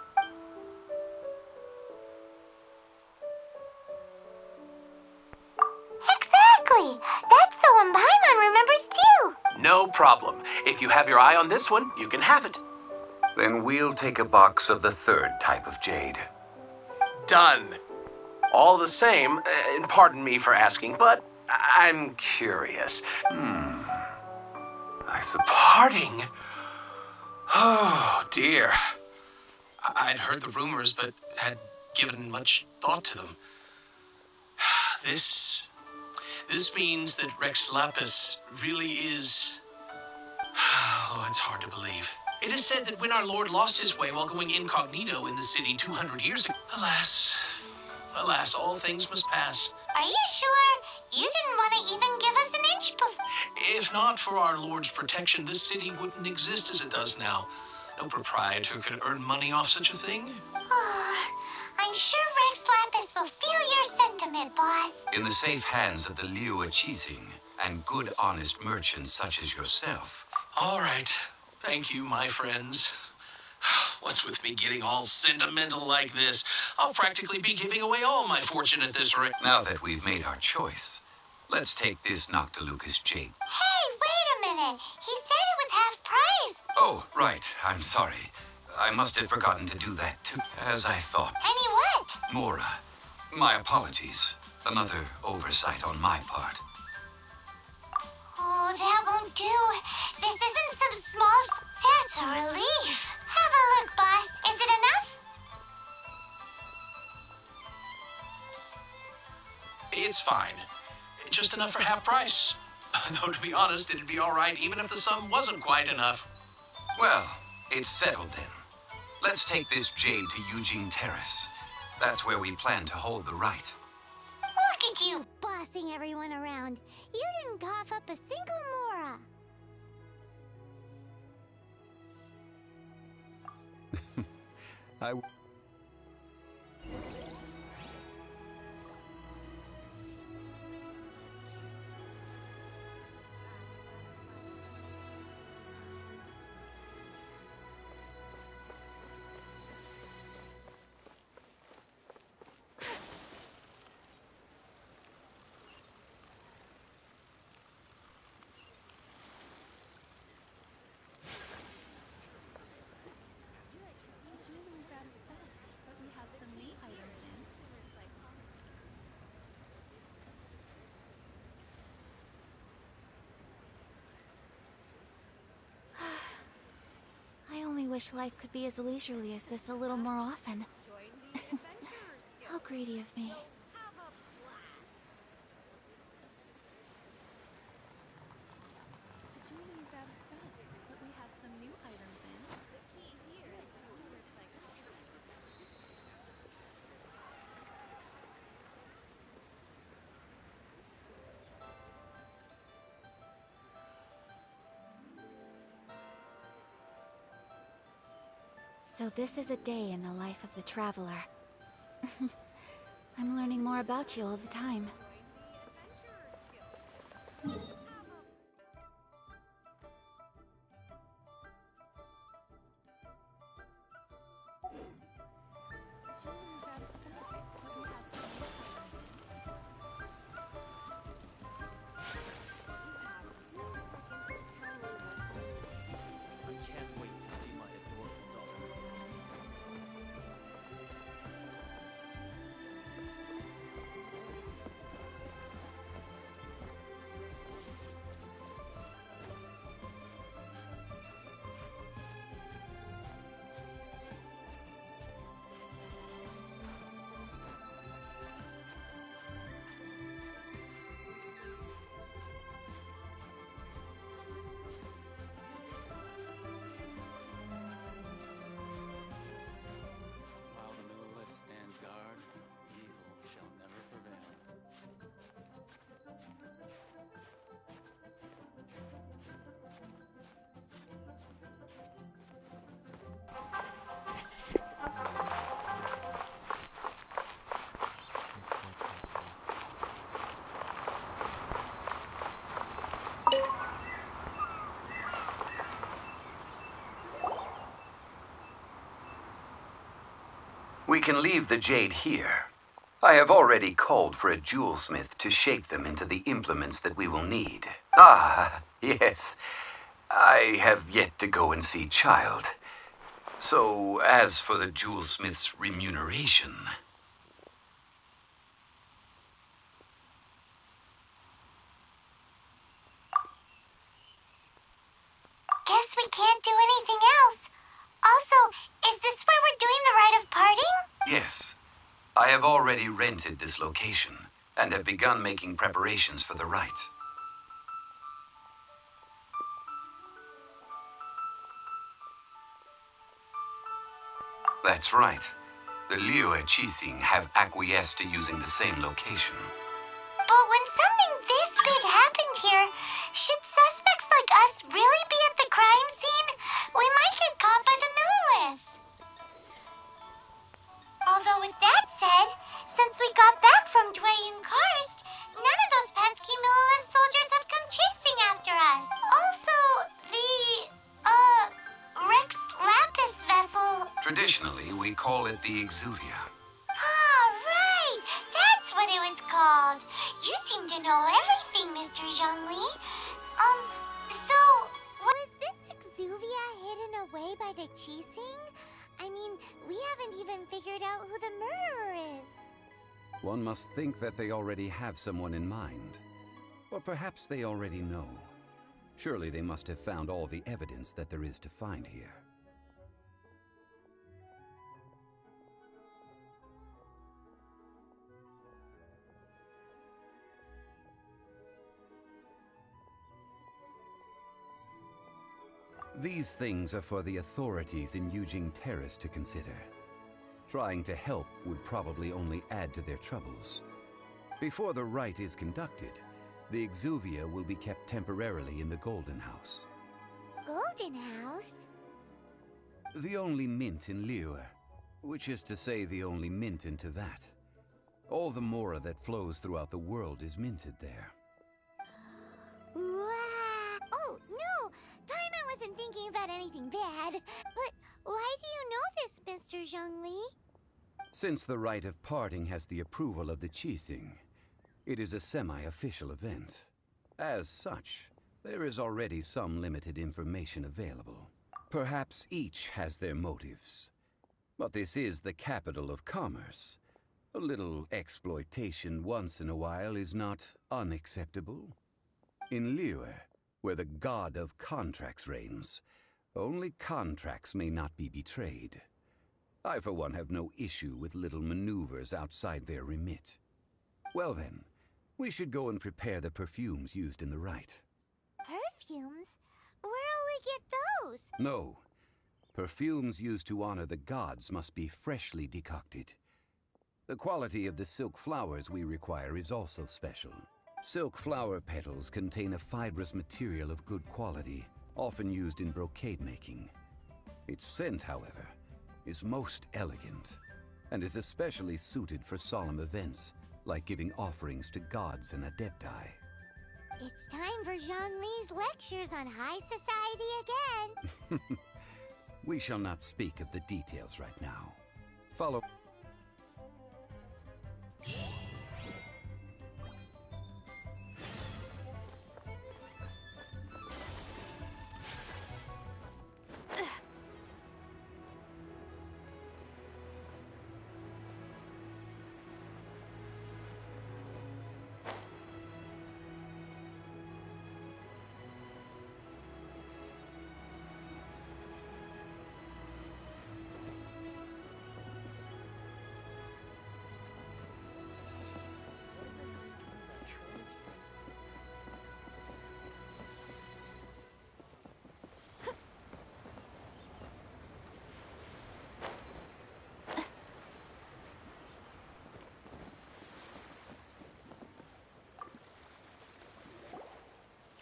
Exactly! That's the one Paimon remembers too! No problem. If you have your eye on this one, you can have it. Then we'll take a box of the third type of jade. Done. All the same, and pardon me for asking, but I'm curious. I suppose. Parting? Oh, dear. I'd heard the rumors, but had given much thought to them. This means that Rex Lapis really is... Oh, it's hard to believe. It is said that when our Lord lost his way while going incognito in the city 200 years ago... Alas, all things must pass. Are you sure? You didn't want to even give us an inch before. If not for our Lord's protection, this city wouldn't exist as it does now. No proprietor could earn money off such a thing. I'm sure Rex Lapis will feel your sentiment, boss. In the safe hands of the Liu Chizing and good, honest merchants such as yourself. All right. Thank you, my friends. What's with me getting all sentimental like this? I'll practically be giving away all my fortune at this rate. Now that we've made our choice, let's take this Noctilucous jade. Hey, wait a minute. He said it was half price. Oh, right. I'm sorry. I must have forgotten to do that too, as I thought. Any what? Mora, my apologies. Another oversight on my part. Oh, that won't do. This isn't some small... That's a relief. Have a look, boss. Is it enough? It's fine. Just enough for half price. Though, to be honest, it'd be all right even if the sum wasn't quite enough. Well, it's settled then. Let's take this jade to Eugene Terrace. That's where we plan to hold the rite. Look at you, bossing everyone around. You didn't cough up a single Mora. I... I only wish life could be as leisurely as this a little more often. How greedy of me. So this is a day in the life of the traveler. I'm learning more about you all the time. We can leave the jade here. I have already called for a jewelsmith to shape them into the implements that we will need. Ah, yes. I have yet to go and see Child. So, as for the jewelsmith's remuneration... Guess we can't do anything else. Also, is this where we're doing the rite of parting? Yes. I have already rented this location and have begun making preparations for the rite. That's right. The Liyue Qixing have acquiesced to using the same location. But when something this big happened here, should suspects like us really be at the crime scene? We might get caught by the Millilith. Although with that said, since we got back from Dwayne Karst, none of those pesky Millilith soldiers have come chasing after us. Also, the, Rex Lapis vessel... Traditionally, we call it the Exuvia. Ah, right! That's what it was called. You seem to know everything, Mr. Zhongli. So, was this Exuvia hidden away by the Qixing? I mean, we haven't even figured out who the murderer is. One must think that they already have someone in mind. Or perhaps they already know. Surely they must have found all the evidence that there is to find here. These things are for the authorities in Yujing Terrace to consider. Trying to help would probably only add to their troubles. Before the rite is conducted, the Exuvia will be kept temporarily in the Golden House. Golden House? The only mint in Liyue, which is to say the only mint in Teyvat. All the mora that flows throughout the world is minted there. Wow! Oh, no! Paimon wasn't thinking about anything bad. But why do you know this, Mr. Zhongli? Since the rite of parting has the approval of the Qixing, it is a semi-official event. As such, there is already some limited information available. Perhaps each has their motives. But this is the capital of commerce. A little exploitation once in a while is not unacceptable. In Liyue, where the god of contracts reigns, only contracts may not be betrayed. I, for one, have no issue with little maneuvers outside their remit. Well then, we should go and prepare the perfumes used in the rite. Perfumes? Where'll we get those? No. Perfumes used to honor the gods must be freshly decocted. The quality of the silk flowers we require is also special. Silk flower petals contain a fibrous material of good quality, often used in brocade making. Its scent, however, is most elegant, and is especially suited for solemn events, like giving offerings to gods and adepti. It's time for Zhongli's lectures on high society again. We shall not speak of the details right now. Follow...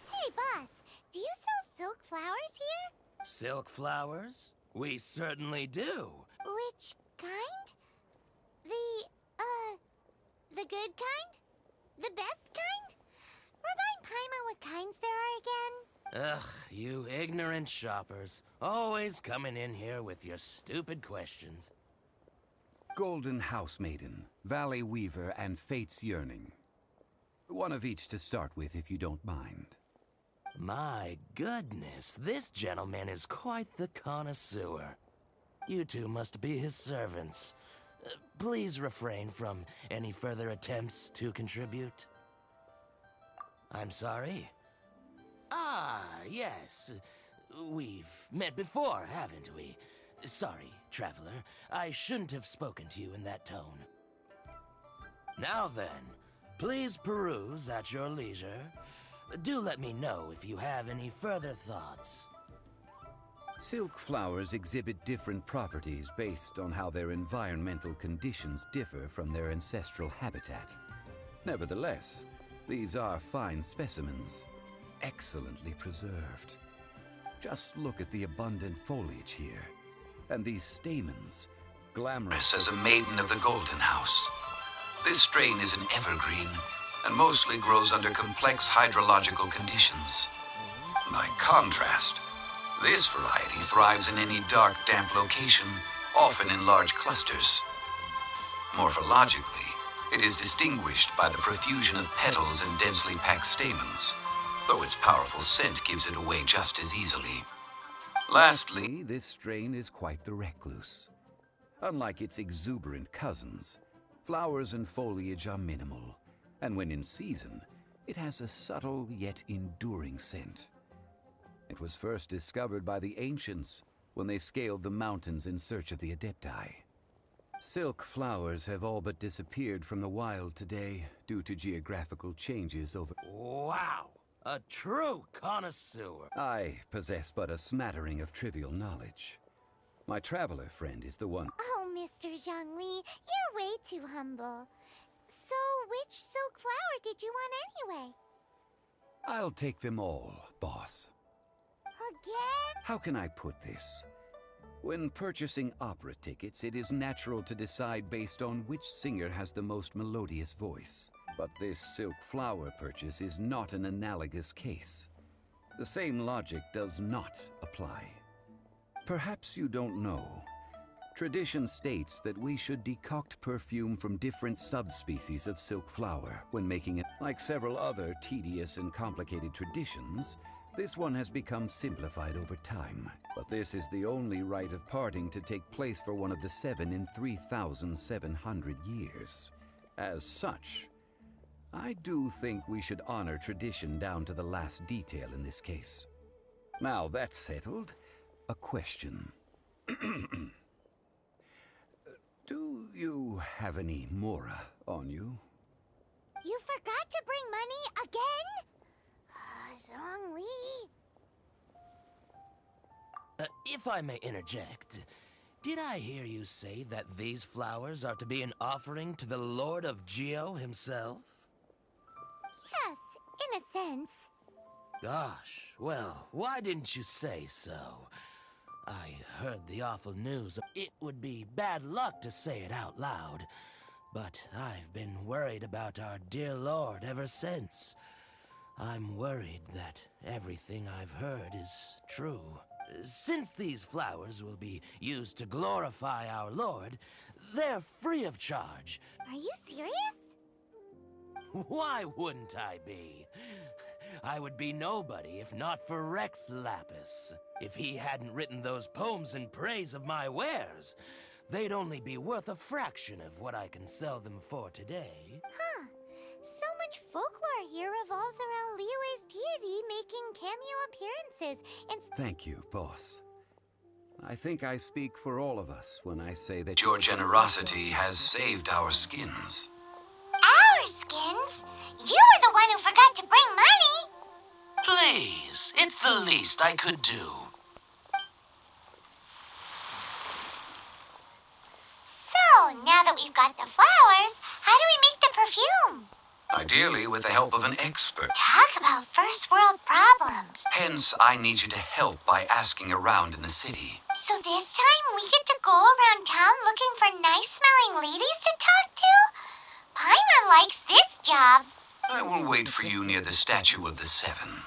Hey, boss, do you sell silk flowers here? Silk flowers? We certainly do. Which kind? The good kind? The best kind? Remind Paimon what kinds there are again? Ugh, you ignorant shoppers. Always coming in here with your stupid questions. Golden House Maiden, Valley Weaver, and Fate's Yearning. One of each to start with, if you don't mind. My goodness, this gentleman is quite the connoisseur. You two must be his servants. Please refrain from any further attempts to contribute. I'm sorry? Ah, yes. We've met before, haven't we? Sorry, traveler. I shouldn't have spoken to you in that tone. Now then, please peruse at your leisure. Do let me know if you have any further thoughts. Silk flowers exhibit different properties based on how their environmental conditions differ from their ancestral habitat. Nevertheless, these are fine specimens, excellently preserved. Just look at the abundant foliage here, and these stamens, glamorous As a maiden of the Golden House. This strain is an evergreen and mostly grows under complex hydrological conditions. By contrast, this variety thrives in any dark, damp location, often in large clusters. Morphologically, it is distinguished by the profusion of petals and densely packed stamens, though its powerful scent gives it away just as easily. Lastly, this strain is quite the recluse. Unlike its exuberant cousins, flowers and foliage are minimal, and when in season, it has a subtle yet enduring scent. It was first discovered by the ancients when they scaled the mountains in search of the Adepti. Silk flowers have all but disappeared from the wild today due to geographical changes over... Wow! A true connoisseur! I possess but a smattering of trivial knowledge. My traveler friend is the one... Oh, Mr. Zhongli, you're way too humble. So, which silk flower did you want anyway? I'll take them all, boss. Again? How can I put this? When purchasing opera tickets, it is natural to decide based on which singer has the most melodious voice. But this silk flower purchase is not an analogous case. The same logic does not apply. Perhaps you don't know. Tradition states that we should decoct perfume from different subspecies of silk flower when making it. Like several other tedious and complicated traditions, this one has become simplified over time. But this is the only rite of parting to take place for one of the 7 in 3,700 years. As such, I do think we should honor tradition down to the last detail in this case. Now that's settled, a question. Do you have any Mora on you? You forgot to bring money again? Zhongli. If I may interject, did I hear you say that these flowers are to be an offering to the Lord of Geo himself? Yes, in a sense. Gosh, well, why didn't you say so? I heard the awful news. It would be bad luck to say it out loud, but I've been worried about our dear Lord ever since. I'm worried that everything I've heard is true. Since these flowers will be used to glorify our Lord, they're free of charge. Are you serious? Why wouldn't I be? I would be nobody if not for Rex Lapis. If he hadn't written those poems in praise of my wares, they'd only be worth a fraction of what I can sell them for today. Huh. So much folklore here revolves around Liyue's deity making cameo appearances and... Thank you, boss. I think I speak for all of us when I say that your generosity has saved our skins. Our skins? You were the one who forgot to bring money! Please, it's the least I could do. So, now that we've got the flowers, how do we make the perfume? Ideally with the help of an expert. Talk about first world problems. Hence, I need you to help by asking around in the city. So this time we get to go around town looking for nice-smelling ladies to talk to? Paimon likes this job. I will wait for you near the Statue of the Seven.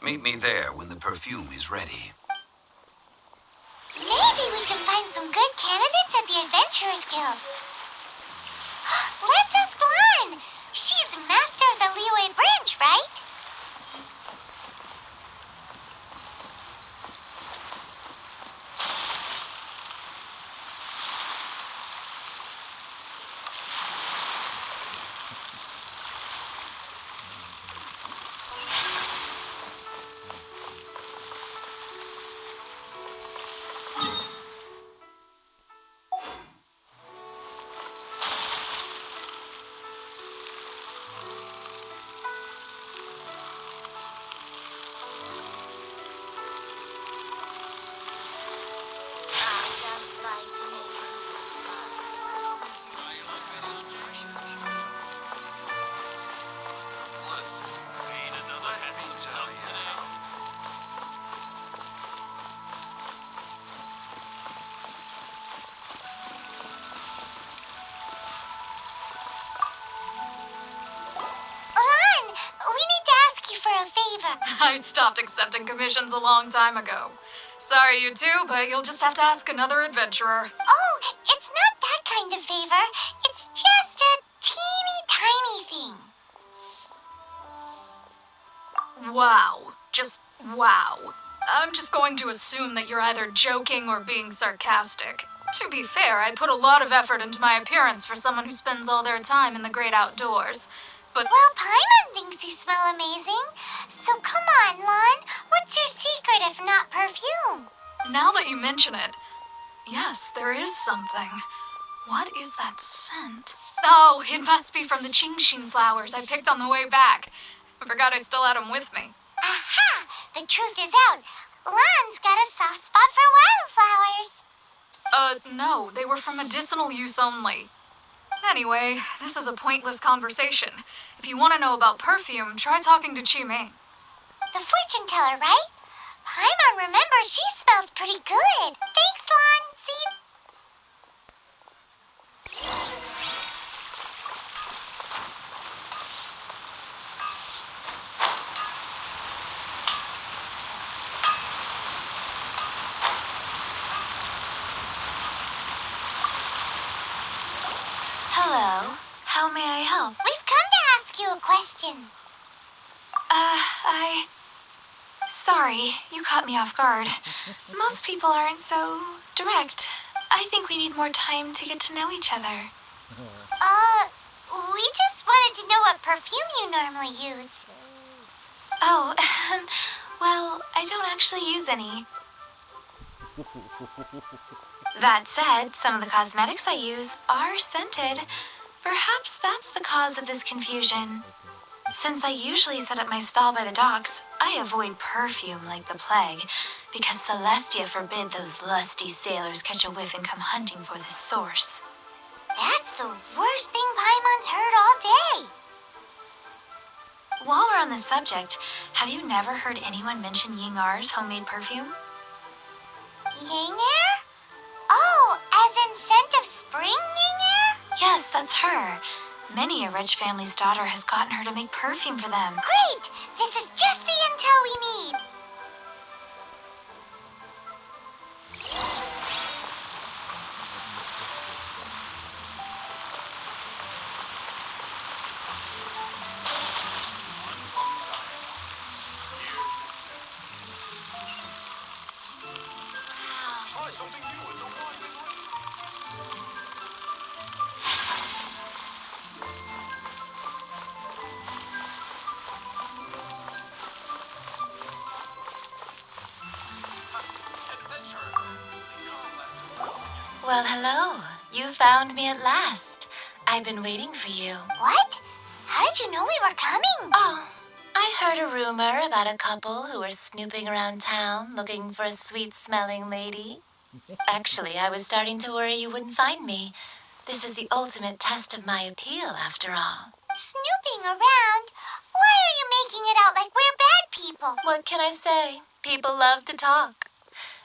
Meet me there when the perfume is ready. Maybe we can find some good candidates at the Adventurers Guild. Let's ask Lan. She's master of the Liyue branch, right? I stopped accepting commissions a long time ago. Sorry, you two, but you'll just have to ask another adventurer. Oh, it's not that kind of favor. It's just a teeny tiny thing. Wow. Just wow. I'm just going to assume that you're either joking or being sarcastic. To be fair, I put a lot of effort into my appearance for someone who spends all their time in the great outdoors. But well, Paimon thinks you smell amazing. So come on, Lan. What's your secret if not perfume? Now that you mention it, yes, there is something. What is that scent? Oh, it must be from the genshin flowers I picked on the way back. I forgot I still had them with me. Aha! The truth is out. Lan's got a soft spot for wildflowers. No, they were for medicinal use only. Anyway, this is a pointless conversation. If you want to know about perfume, try talking to Qimei. The fortune teller, right? Paimon remembers she smells pretty good. Thanks, Lan. See? Hello. How may I help? We've come to ask you a question. Sorry, you caught me off guard. Most people aren't so direct. I think we need more time to get to know each other. We just wanted to know what perfume you normally use. Oh, well, I don't actually use any. That said, some of the cosmetics I use are scented. Perhaps that's the cause of this confusion. Since I usually set up my stall by the docks, I avoid perfume like the plague, because Celestia forbid those lusty sailors catch a whiff and come hunting for the source. That's the worst thing Paimon's heard all day. While we're on the subject, have you never heard anyone mention Yingar's homemade perfume? Yingar? Oh, as in scent of spring, Yingar? Yes, that's her. Many a rich family's daughter has gotten her to make perfume for them. Great! This is just the intel we need. Try something new and don't mind. Well, hello. You found me at last. I've been waiting for you. What? How did you know we were coming? Oh, I heard a rumor about a couple who were snooping around town looking for a sweet-smelling lady. Actually, I was starting to worry you wouldn't find me. This is the ultimate test of my appeal, after all. Snooping around? Why are you making it out like we're bad people? What can I say? People love to talk.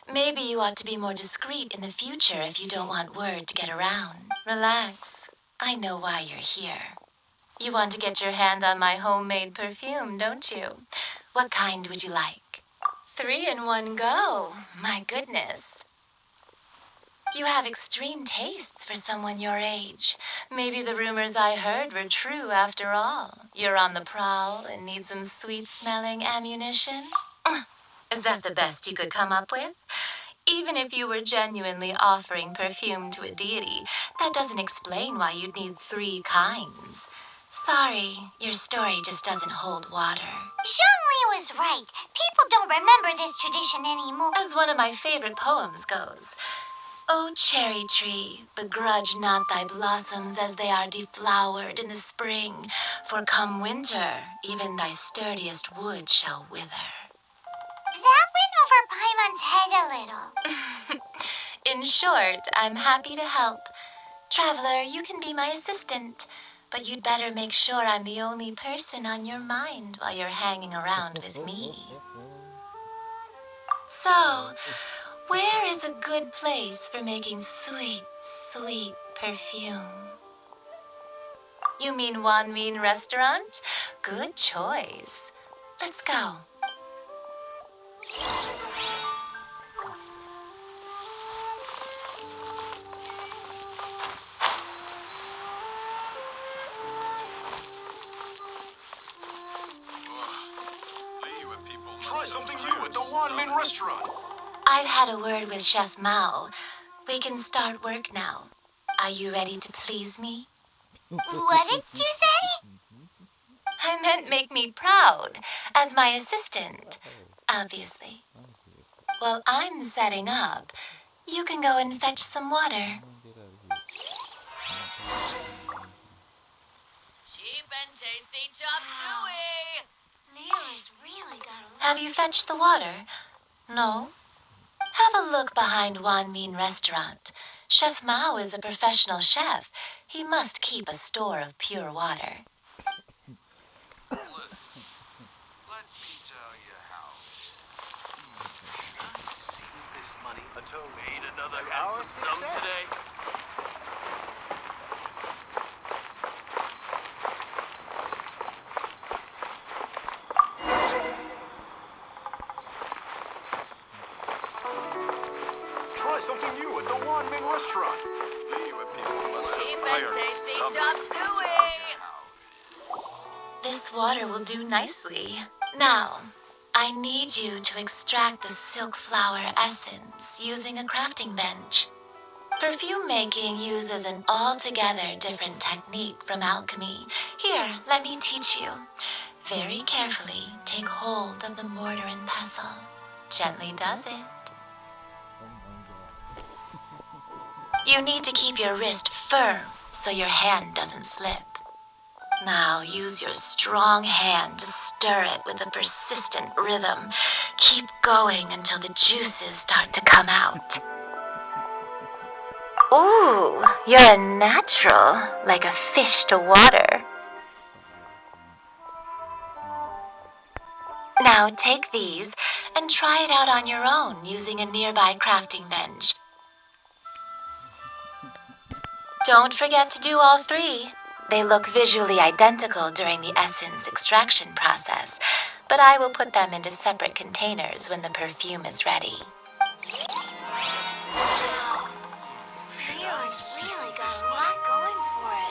Maybe you ought to be more discreet in the future if you don't want word to get around. Relax. I know why you're here. You want to get your hand on my homemade perfume, don't you? What kind would you like? 3 in one go. My goodness. You have extreme tastes for someone your age. Maybe the rumors I heard were true after all. You're on the prowl and need some sweet-smelling ammunition? Is that the best you could come up with? Even if you were genuinely offering perfume to a deity, that doesn't explain why you'd need 3 kinds. Sorry, your story just doesn't hold water. Zhongli was right. People don't remember this tradition anymore. As one of my favorite poems goes, O cherry tree, begrudge not thy blossoms as they are deflowered in the spring, for come winter, even thy sturdiest wood shall wither. That went over Paimon's head a little. In short, I'm happy to help. Traveler, you can be my assistant, but you'd better make sure I'm the only person on your mind while you're hanging around with me. So, where is a good place for making sweet, sweet perfume? You mean Wanmin Restaurant? Good choice. Let's go. Try something new at the Wanmin restaurant. I've had a word with Chef Mao. We can start work now. Are you ready to please me? What did you say? I meant make me proud, as my assistant, obviously. While I'm setting up, you can go and fetch some water. Cheap and tasty chop suey! Leo's really got a lot. Have you fetched the water? No? Have a look behind Wanmin Restaurant. Chef Mao is a professional chef. He must keep a store of pure water. Let me tell you how. I see this money. A toast. Ain't another hour some today. Try something new at the Wanmin restaurant. Cheap and tasty chop suey! This water will do nicely. Now, I need you to extract the silk flower essence using a crafting bench. Perfume making uses an altogether different technique from alchemy. Here, let me teach you. Very carefully, take hold of the mortar and pestle. Gently does it. You need to keep your wrist firm so your hand doesn't slip. Now use your strong hand to stir it with a persistent rhythm. Keep going until the juices start to come out. Ooh, you're a natural, like a fish to water. Now take these and try it out on your own using a nearby crafting bench. Don't forget to do all 3. They look visually identical during the essence extraction process, but I will put them into separate containers when the perfume is ready. Leo's really got a lot going for it.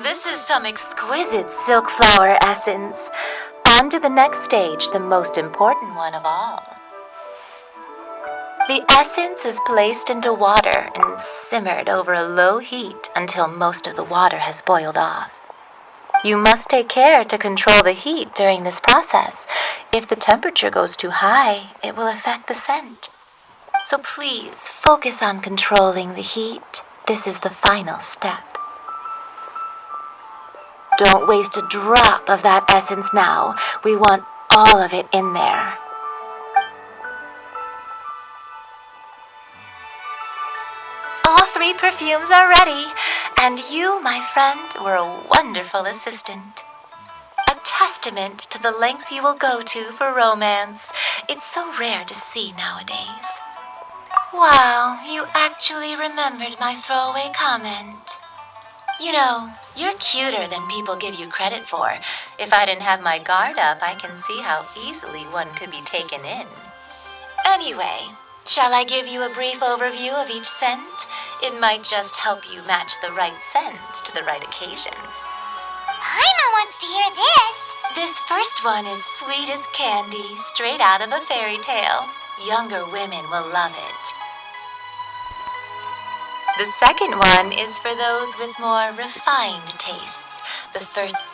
This is some exquisite silk flower essence. On to the next stage, the most important one of all. The essence is placed into water and simmered over a low heat until most of the water has boiled off. You must take care to control the heat during this process. If the temperature goes too high, it will affect the scent. So please focus on controlling the heat. This is the final step. Don't waste a drop of that essence now. We want all of it in there. All 3 perfumes are ready, and you, my friend, were a wonderful assistant. A testament to the lengths you will go to for romance. It's so rare to see nowadays. Wow, you actually remembered my throwaway comment. You know, you're cuter than people give you credit for. If I didn't have my guard up, I can see how easily one could be taken in. Anyway, shall I give you a brief overview of each scent? It might just help you match the right scent to the right occasion. Paimon wants to hear this. This first one is sweet as candy, straight out of a fairy tale. Younger women will love it. The second one is for those with more refined tastes.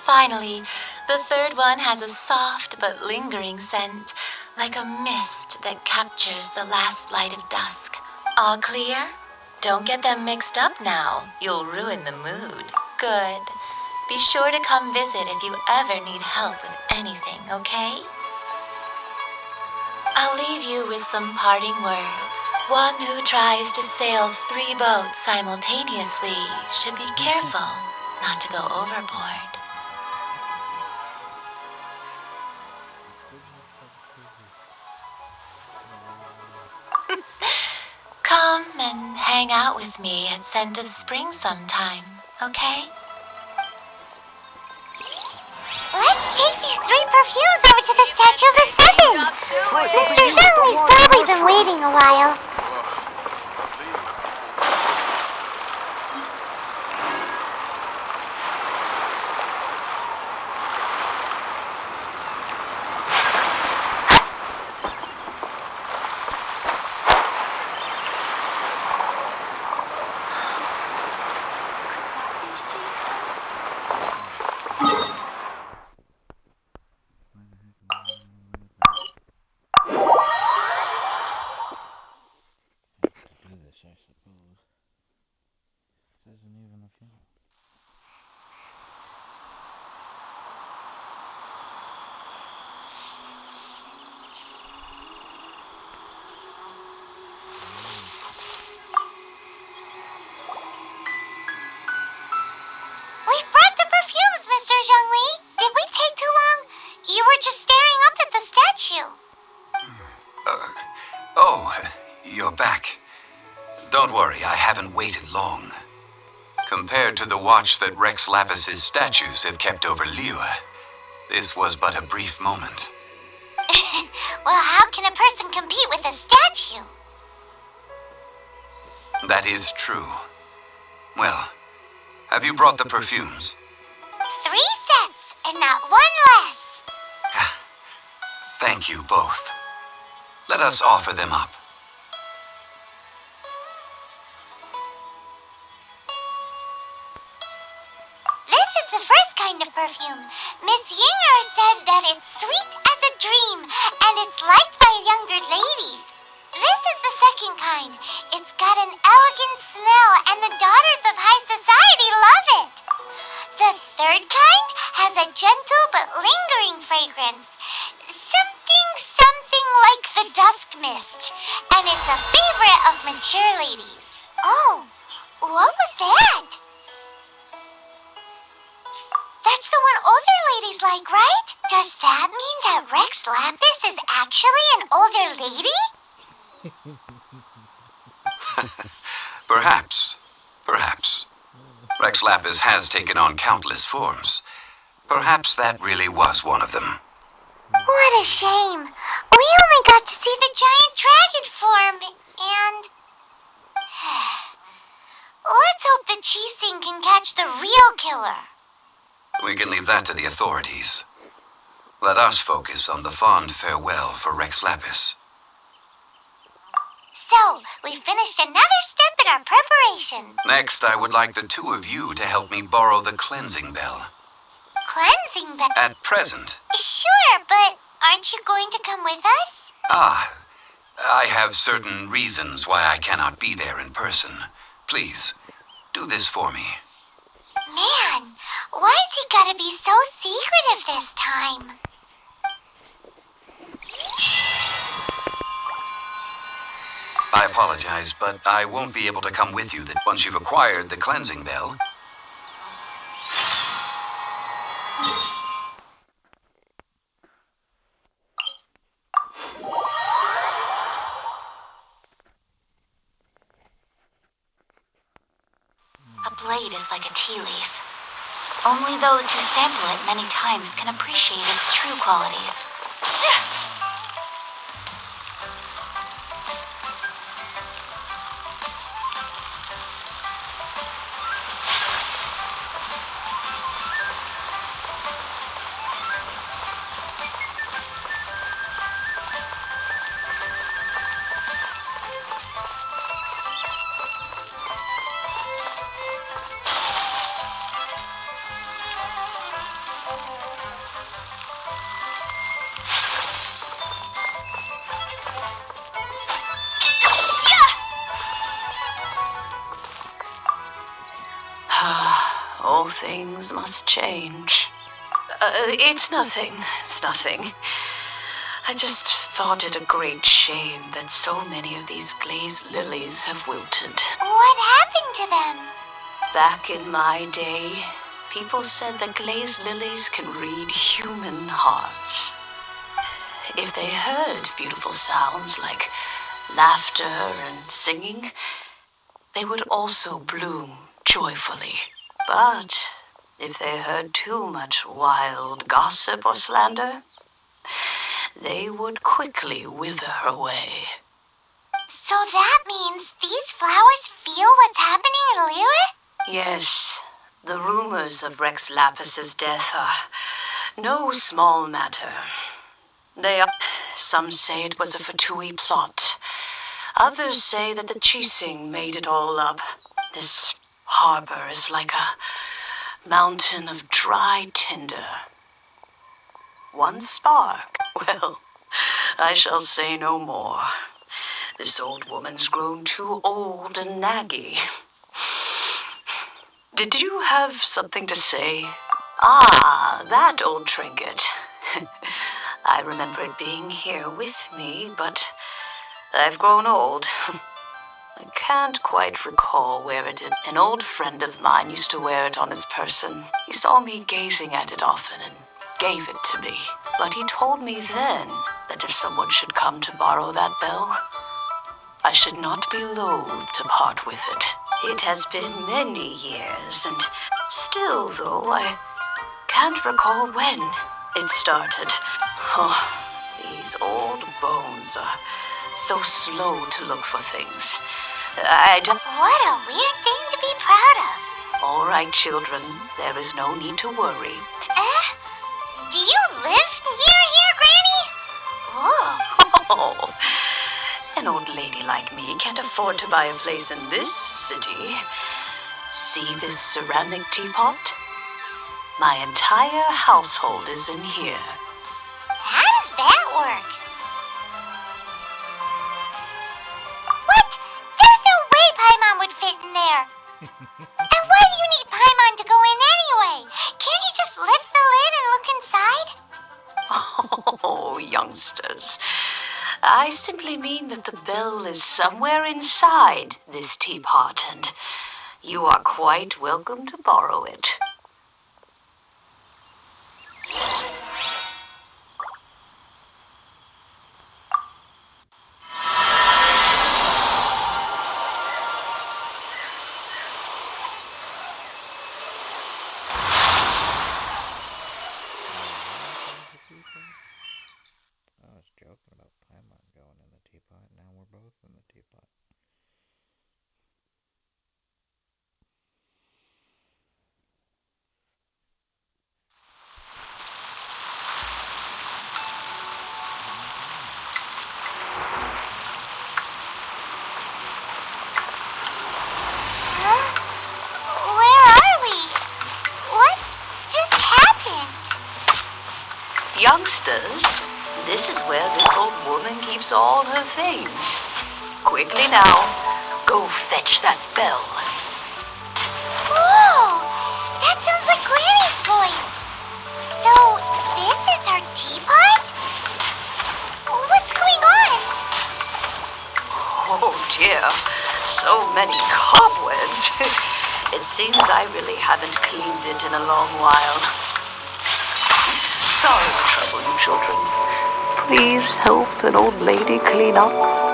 Finally, the third one has a soft but lingering scent, like a mist that captures the last light of dusk. All clear? Don't get them mixed up now. You'll ruin the mood. Good. Be sure to come visit if you ever need help with anything, okay? I'll leave you with some parting words. One who tries to sail 3 boats simultaneously should be careful not to go overboard. Come and hang out with me at Scent of Spring sometime, okay? Let's take these 3 perfumes over to the Statue of the Seven. Mr. Zhongli's probably been waiting a while. We've brought the perfumes, Mr. Zhongli. Did we take too long? You were just staring up at the statue. Oh, you're back. Don't worry, I haven't waited long. Compared to the watch that Rex Lapis's statues have kept over Liyue, this was but a brief moment. Well, how can a person compete with a statue? That is true. Well, have you brought the perfumes? 3 sets, and not 1 less. Thank you both. Let us offer them up. This is the first kind of perfume. Miss Yinger said that it's sweet as a dream, and it's liked by younger ladies. This is the second kind. It's got an elegant smell, and the daughters of high society love it. The third kind has a gentle but lingering fragrance. Something like the dusk mist, and it's a favorite of mature ladies. Oh, what was that? That's the one older ladies like, right? Does that mean that Rex Lapis is actually an older lady? Perhaps. Rex Lapis has taken on countless forms. Perhaps that really was one of them. What a shame. We only got to see the giant dragon form, and... Let's hope the Qixing can catch the real killer. We can leave that to the authorities. Let us focus on the fond farewell for Rex Lapis. So, we finished another step in our preparation. Next, I would like the two of you to help me borrow the cleansing bell. Cleansing bell? At present. Sure, but aren't you going to come with us? I have certain reasons why I cannot be there in person. Please, do this for me. Man, why's he gotta be so secretive this time? I apologize, but I won't be able to come with you once you've acquired the cleansing bell. A blade is like a tea leaf. Only those who sample it many times can appreciate its true qualities. All things must change. It's nothing. It's nothing. I just thought it a great shame that so many of these glazed lilies have wilted. What happened to them? Back in my day, people said that glazed lilies can read human hearts. If they heard beautiful sounds like laughter and singing, they would also bloom joyfully. But if they heard too much wild gossip or slander, they would quickly wither away. So that means these flowers feel what's happening in Liyue? Yes, the rumors of Rex Lapis's death are no small matter. Some say it was a Fatui plot. Others say that the Chising made it all up. This harbor is like a mountain of dry tinder. One spark, well, I shall say no more. This old woman's grown too old and naggy. Did you have something to say? Ah, that old trinket. I remember it being here with me, but I've grown old. I can't quite recall where it is. An old friend of mine used to wear it on his person. He saw me gazing at it often and gave it to me. But he told me then that if someone should come to borrow that bell, I should not be loath to part with it. It has been many years, and still, though, I can't recall when it started. Oh, these old bones are so slow to look for things. What a weird thing to be proud of. All right, children, there is no need to worry. Do you live near here, Granny? Whoa. Oh, an old lady like me can't afford to buy a place in this city. See this ceramic teapot? My entire household is in here. How does that work? What? There's no way Paimon would fit in there. And why do you need Paimon to go in anyway? Can't you just lift the lid and look inside? Oh, youngsters. I simply mean that the bell is somewhere inside this teapot, and you are quite welcome to borrow it. I was joking about Paimon going in the teapot. Now we're both in the teapot. youngsters, this is where this old woman keeps all her things. Quickly now, go fetch that bell. Whoa! That sounds like Granny's voice. So, this is her teapot? What's going on? Oh dear, so many cobwebs. It seems I really haven't cleaned it in a long while. Sorry to trouble you, children. Please help an old lady clean up.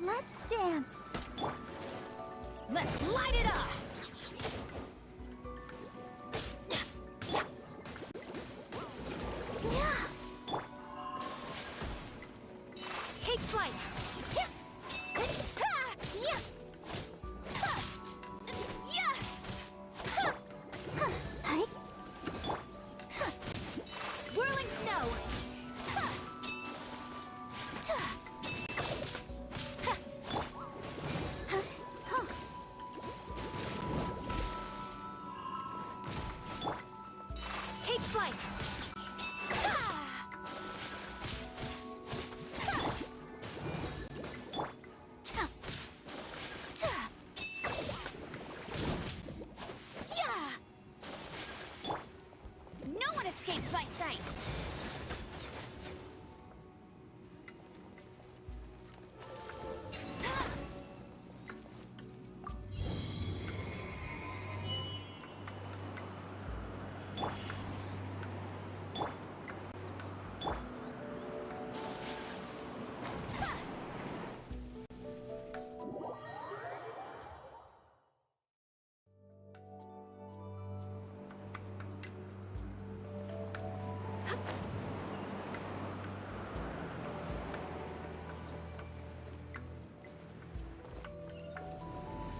Let's dance. Let's light it up! Take flight! Whirling snow! Take flight! No one escapes my sights!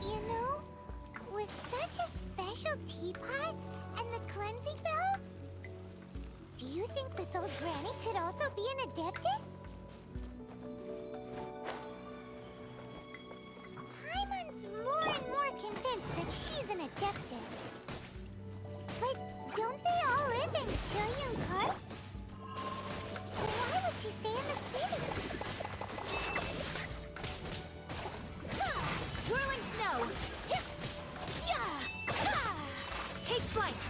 You know, with such a special teapot and the cleansing bell, do you think this old granny could also be an adeptus? Paimon's more and more convinced that she's an adeptus. But don't they all live in Julian Karst? Why would she stay in the city? Whirling snow! Take flight!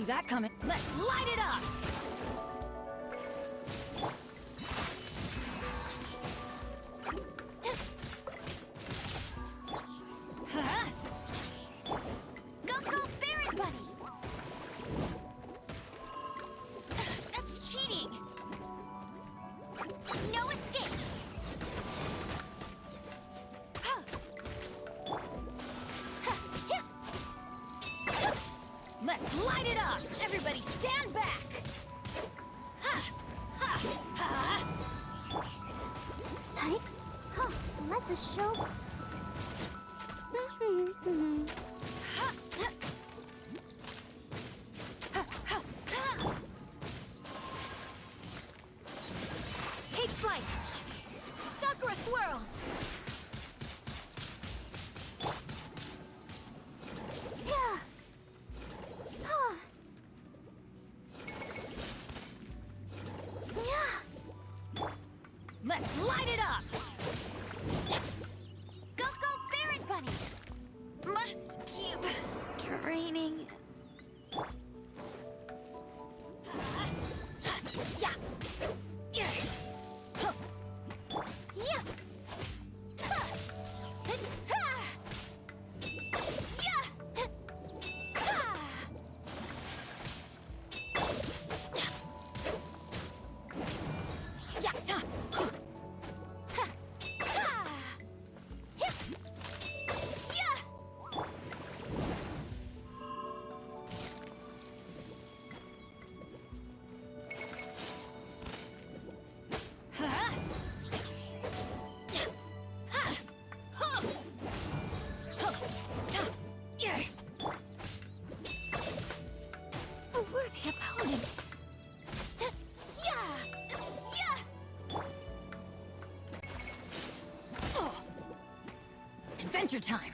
that coming. Let's light it up! Huh? Go, Fairy Buddy! That's cheating! No escape! Let's light it up! Everybody stand back! Hey, let the show... Take flight! Sakura Swirl! Yeah. Let's light it up! Go, Fairy Bunny! Must keep training. Yeah! Yeah! Yeah! A worthy opponent. Adventure time.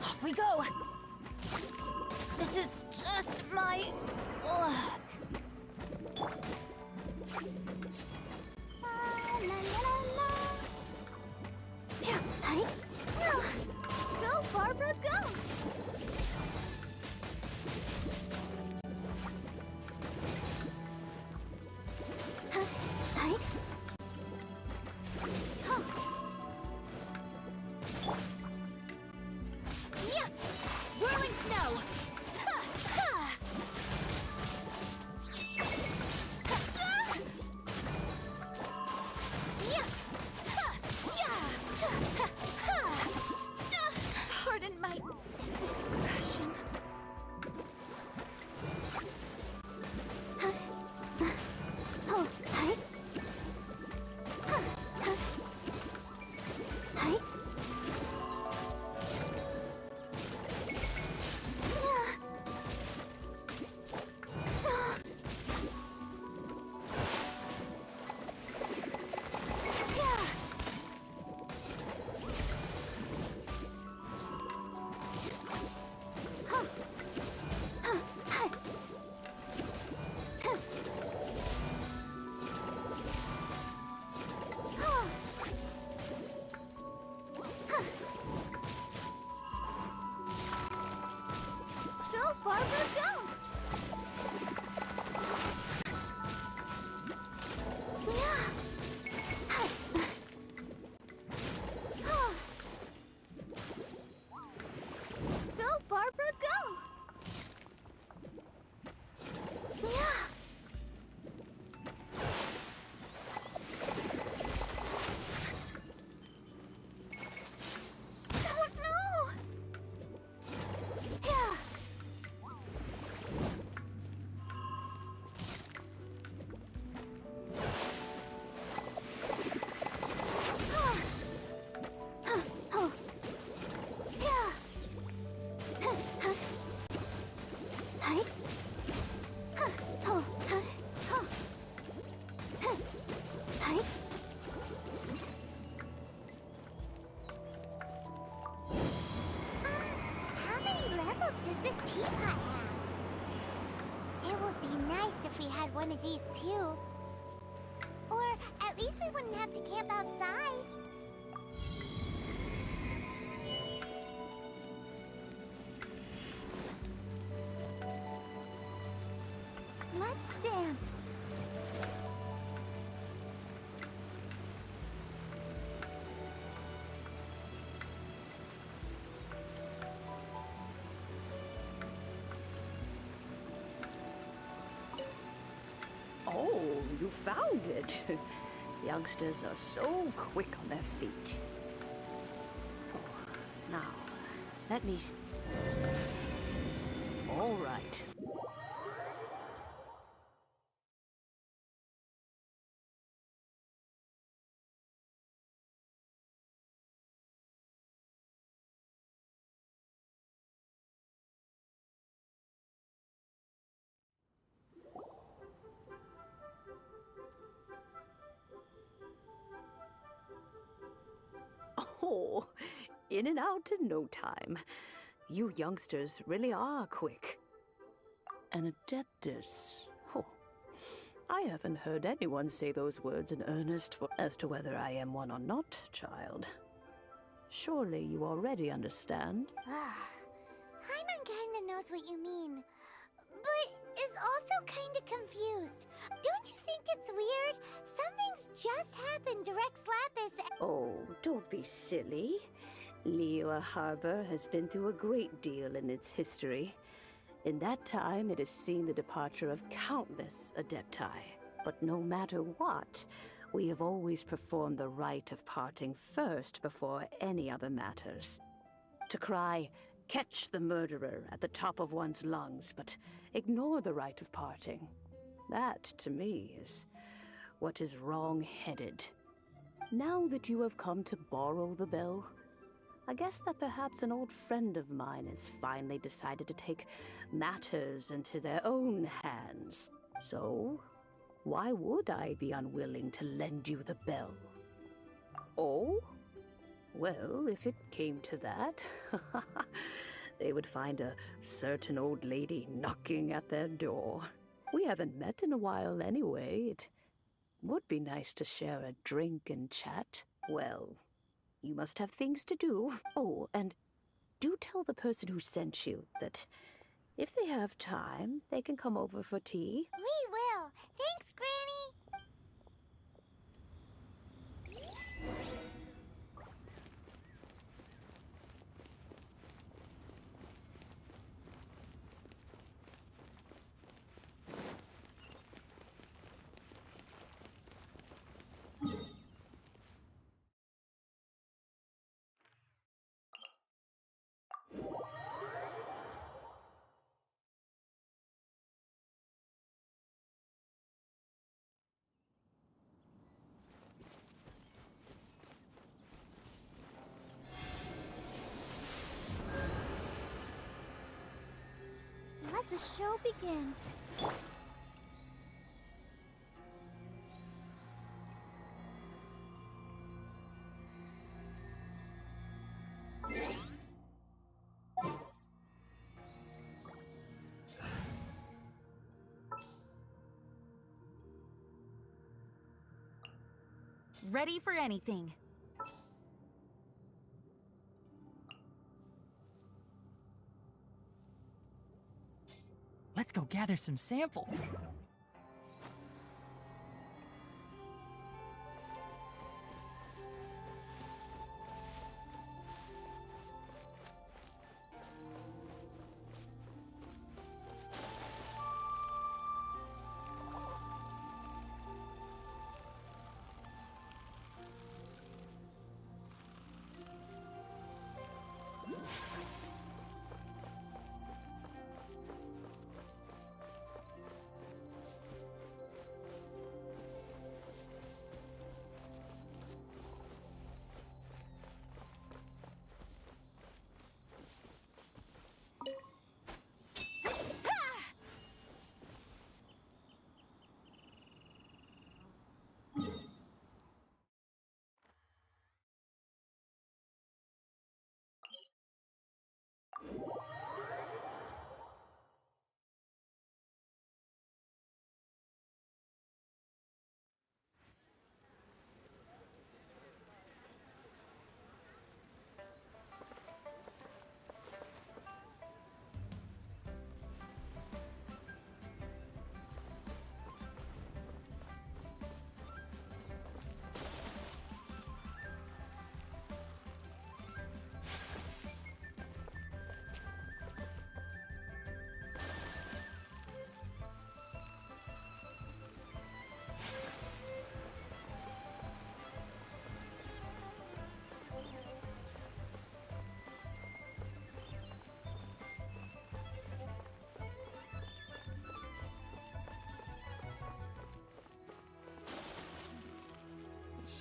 Off we go. This is just my luck. Hey, go, Barbara, go! Hey. Yeah! Whirling snow! Pardon my discretion. Oh, hey. Hey. Go, Barbara, go! Go, Barbara, go! Oh, no! Yeah. How many levels does this teapot have? It would be nice if we had one of these too. Or at least we wouldn't have to camp outside. Let's dance. Oh, you found it. Youngsters are so quick on their feet. Oh, now, let me... All right. Oh, in and out in no time. You youngsters really are quick. An adeptus. Oh, I haven't heard anyone say those words in earnest as to whether I am one or not, child. Surely you already understand. Paimon kinda knows what you mean, but is also kinda confused. Don't you think it's weird? Something's just happened to Rex Lapis. Oh, don't be silly. Liyue Harbor has been through a great deal in its history. In that time, it has seen the departure of countless adepti. But no matter what, we have always performed the rite of parting first before any other matters. To cry, "Catch the murderer," at the top of one's lungs, but ignore the rite of parting. That, to me, is what is wrong-headed. Now that you have come to borrow the bell, I guess that perhaps an old friend of mine has finally decided to take matters into their own hands. So, why would I be unwilling to lend you the bell? Oh? Well, if it came to that, they would find a certain old lady knocking at their door. We haven't met in a while anyway. It would be nice to share a drink and chat. Well, you must have things to do. Oh, and do tell the person who sent you that if they have time, they can come over for tea. We will. Thanks, Granny. Let the show begin. Ready for anything. Let's go gather some samples.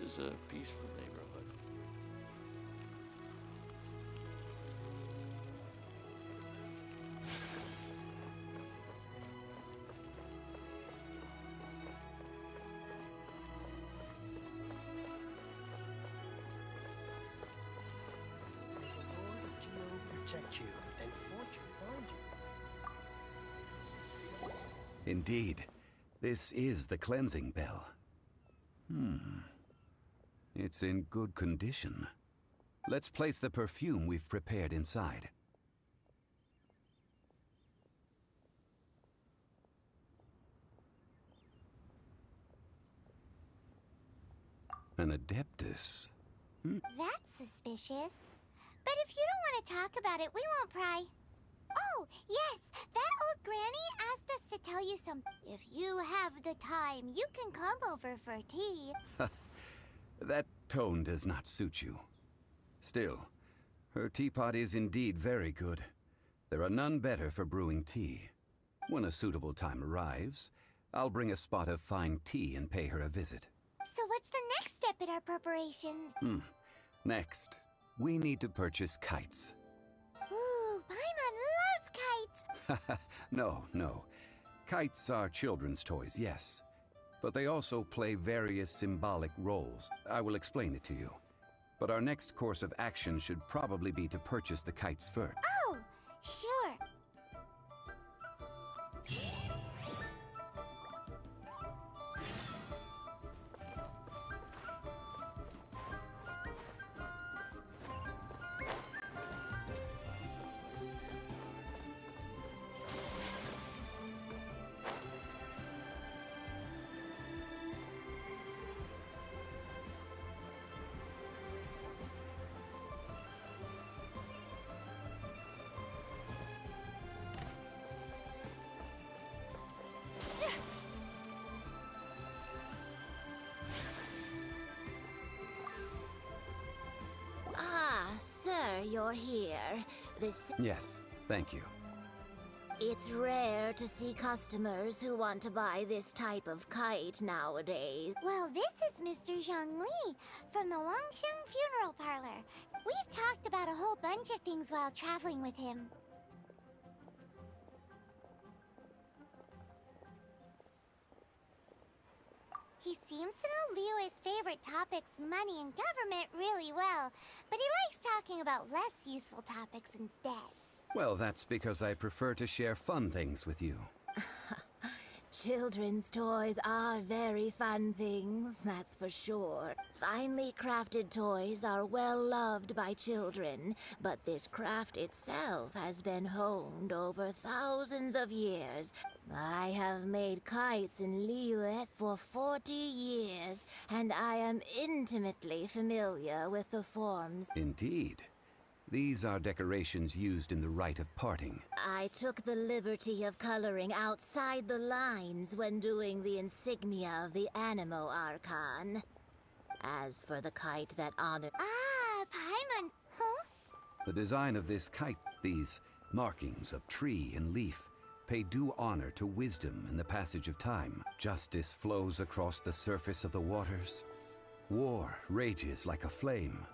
This is a peaceful neighborhood. Protect you, and fortune find you. Indeed, this is the cleansing bell. It's in good condition. Let's place the perfume we've prepared inside. An Adeptus. That's suspicious. But if you don't want to talk about it, we won't pry. Oh, yes, that old granny asked us to tell you something. If you have the time, you can come over for tea. That tone does not suit you. Still, her teapot is indeed very good. There are none better for brewing tea. When a suitable time arrives, I'll bring a spot of fine tea and pay her a visit. So what's the next step in our preparations? Next, we need to purchase kites. Ooh, Paimon loves kites! No. Kites are children's toys, yes. But they also play various symbolic roles. I will explain it to you. But our next course of action should probably be to purchase the kites first. Oh, sure. Ah, sir, you're here. Yes, thank you. It's rare to see customers who want to buy this type of kite nowadays. Well, this is Mr. Zhongli from the Wangsheng Funeral Parlor. We've talked about a whole bunch of things while traveling with him. He seems to know Liyue's favorite topics, money and government, really well, but he likes talking about less useful topics instead. Well, that's because I prefer to share fun things with you. Children's toys are very fun things, that's for sure. Finely crafted toys are well loved by children, but this craft itself has been honed over thousands of years. I have made kites in Liyue for 40 years, and I am intimately familiar with the forms. Indeed. These are decorations used in the rite of parting. I took the liberty of coloring outside the lines when doing the insignia of the Animo Archon. As for the kite that honored... Ah, Paimon, huh? The design of this kite, these markings of tree and leaf, pay due honor to wisdom and the passage of time. Justice flows across the surface of the waters. War rages like a flame.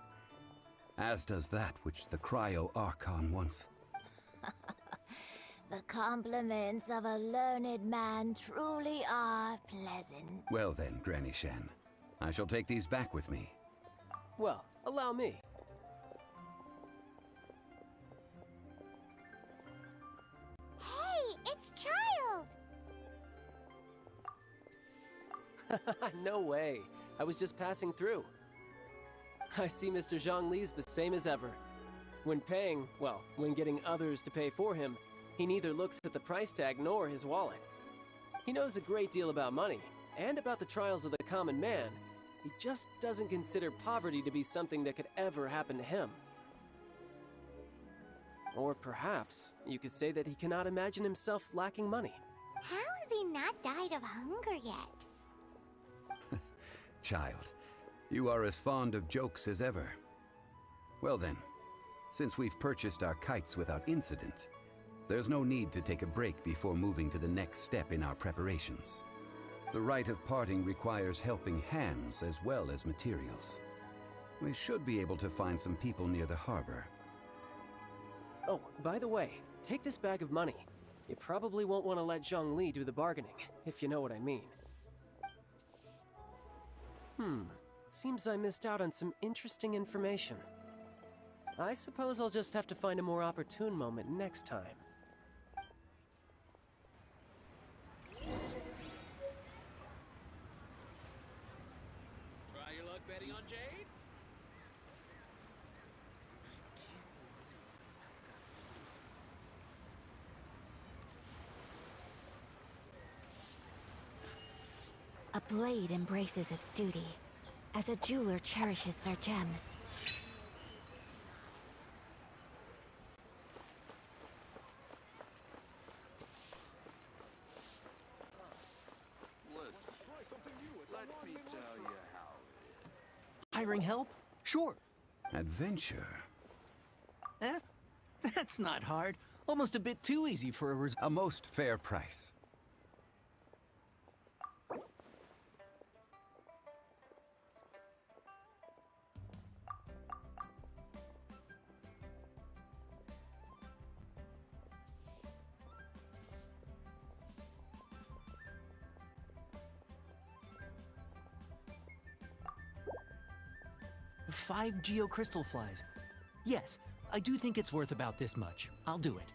As does that which the Cryo Archon once. The compliments of a learned man truly are pleasant. Well then, Granny Shen, I shall take these back with me. Well, allow me. Hey, it's Child! No way. I was just passing through. I see Mr. Zhongli's the same as ever. When paying, well, when getting others to pay for him, he neither looks at the price tag nor his wallet. He knows a great deal about money, and about the trials of the common man. He just doesn't consider poverty to be something that could ever happen to him. Or perhaps you could say that he cannot imagine himself lacking money. How has he not died of hunger yet? Child, you are as fond of jokes as ever. Well then, since we've purchased our kites without incident, there's no need to take a break before moving to the next step in our preparations. The rite of parting requires helping hands as well as materials. We should be able to find some people near the harbor. Oh, by the way, take this bag of money. You probably won't want to let Zhongli do the bargaining, if you know what I mean. Seems I missed out on some interesting information. I suppose I'll just have to find a more opportune moment next time. Try your luck betting on Jade? A blade embraces its duty, as a jeweler cherishes their gems. Listen, try something new. Let me tell you how it is. Hiring help? Sure. Adventure? Eh? That's not hard. Almost a bit too easy for a most fair price. Five geocrystal flies. Yes, I do think it's worth about this much. I'll do it.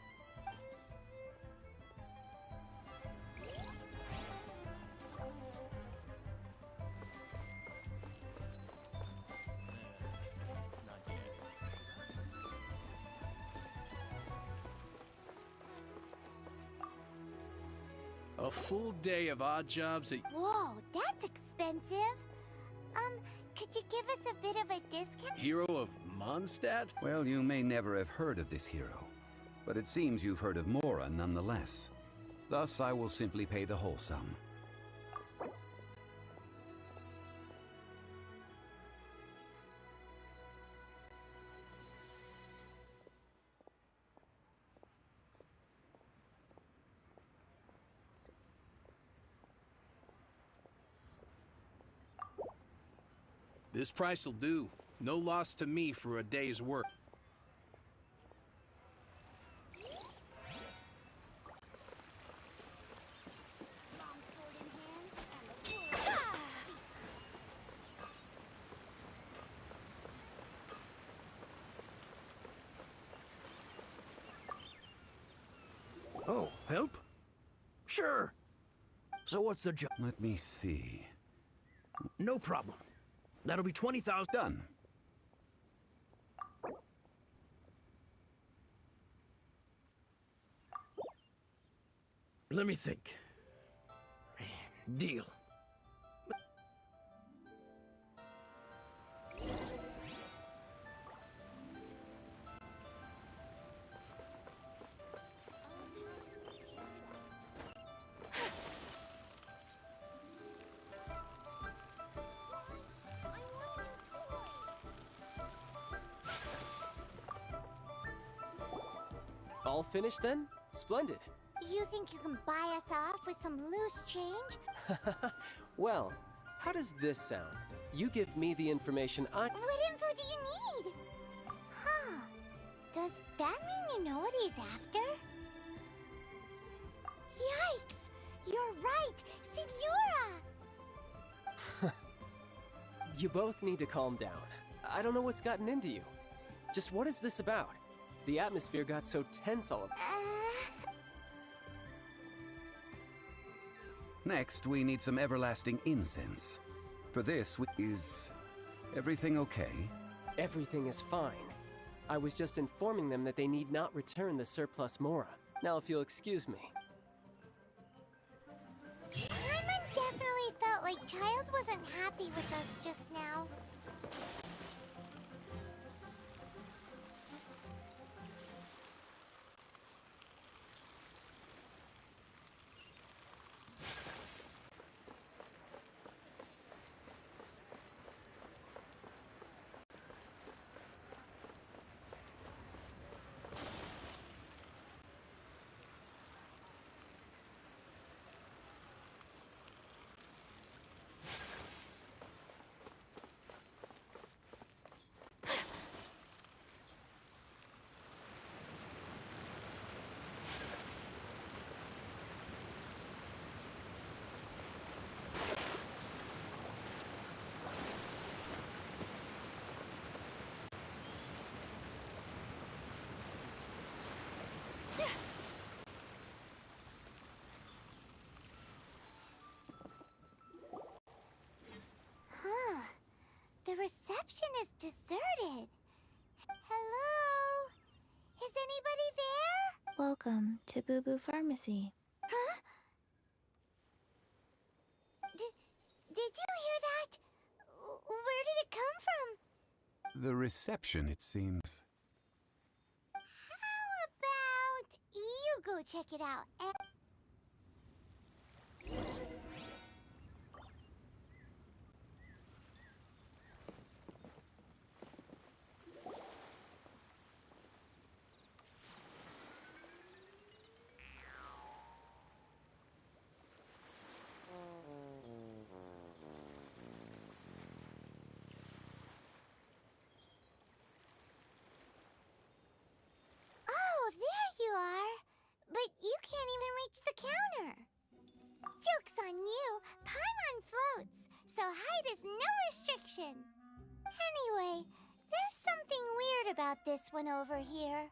A full day of odd jobs at... Whoa, that's expensive. Could you give us a bit of a discount? Hero of Mondstadt? Well, you may never have heard of this hero, but it seems you've heard of Mora nonetheless. Thus, I will simply pay the whole sum. This price will do. No loss to me for a day's work. Oh, help? Sure. So what's the job? Let me see. No problem. That'll be 20,000. Done. Let me think. Deal. All finished then? Splendid. You think you can buy us off with some loose change? Well, how does this sound? You give me the information I... What info do you need? Huh. Does that mean you know what he's after? Yikes! You're right! Signora! You both need to calm down. I don't know what's gotten into you. Just what is this about? The atmosphere got so tense all of... Next, we need some everlasting incense. For this, is everything okay? Everything is fine. I was just informing them that they need not return the surplus Mora. Now if you'll excuse me. Paimon definitely felt like Child wasn't happy with us just now. reception is deserted. Hello? Is anybody there? Welcome to Boo Boo Pharmacy. Huh? Did you hear that? Where did it come from? The reception, it seems. How about you go check it out? Oh, there you are. But you can't even reach the counter. Joke's on you. Paimon floats, so height is no restriction. Anyway, there's something weird about this one over here.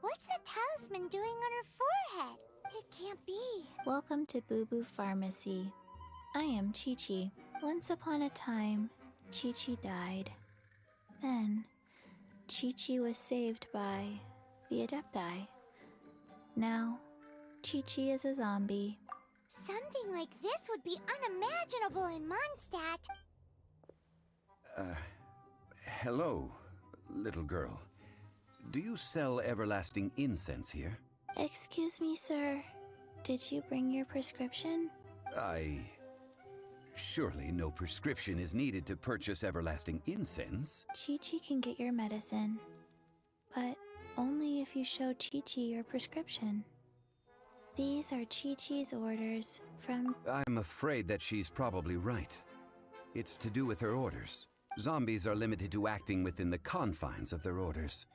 What's the talisman doing on her forehead? It can't be. Welcome to Boo Boo Pharmacy. I am Chi-Chi. Once upon a time, Chi-Chi died. Then, Chi-Chi was saved by the Adepti. Now, Chi-Chi is a zombie. Something like this would be unimaginable in Mondstadt. Hello, little girl. Do you sell everlasting incense here? Excuse me, sir. Did you bring your prescription? Surely no prescription is needed to purchase everlasting incense. Chi-Chi can get your medicine, but only if you show Chi-Chi your prescription. These are Chi-Chi's orders from... I'm afraid that she's probably right. It's to do with her orders. Zombies are limited to acting within the confines of their orders.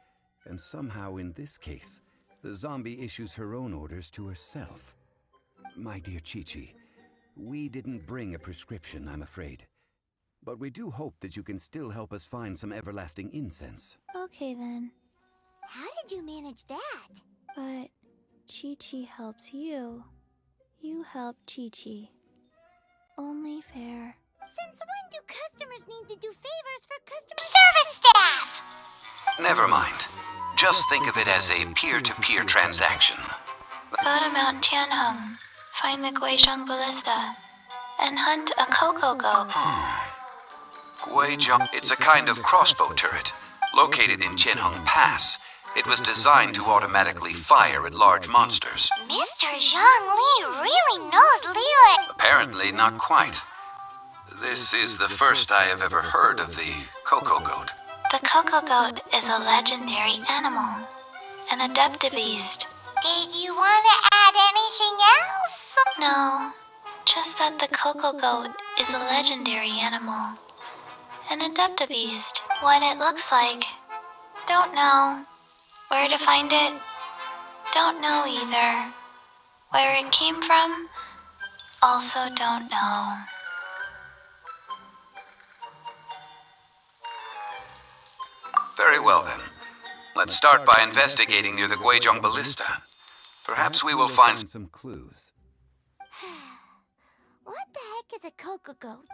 And somehow in this case, the zombie issues her own orders to herself. My dear Chi-Chi, we didn't bring a prescription, I'm afraid. But we do hope that you can still help us find some everlasting incense. Okay then. How did you manage that? But Chi-Chi helps you. You help Chi-Chi. Only fair. Since when do customers need to do favors for customer service staff? Never mind. Just think of it as a peer-to-peer transaction. Go to Mount Tianheng, find the Guizhong Ballista, and hunt a Coco Goat. Guizhong, it's a kind of crossbow turret, located in Tianheng Pass. It was designed to automatically fire at large monsters. Mr. Zhang Li really knows Liyue. Apparently not quite. This is the first I have ever heard of the Coco Goat. The Coco Goat is a legendary animal, an adeptabeast. Did you want to add anything else? No, just that the Coco Goat is a legendary animal. An adeptabeast. What it looks like, don't know. Where to find it, don't know either. Where it came from, also don't know. Very well then. Let's start by investigating near the Guizhong Ballista. Perhaps we will find some clues. What the heck is a Coco Goat?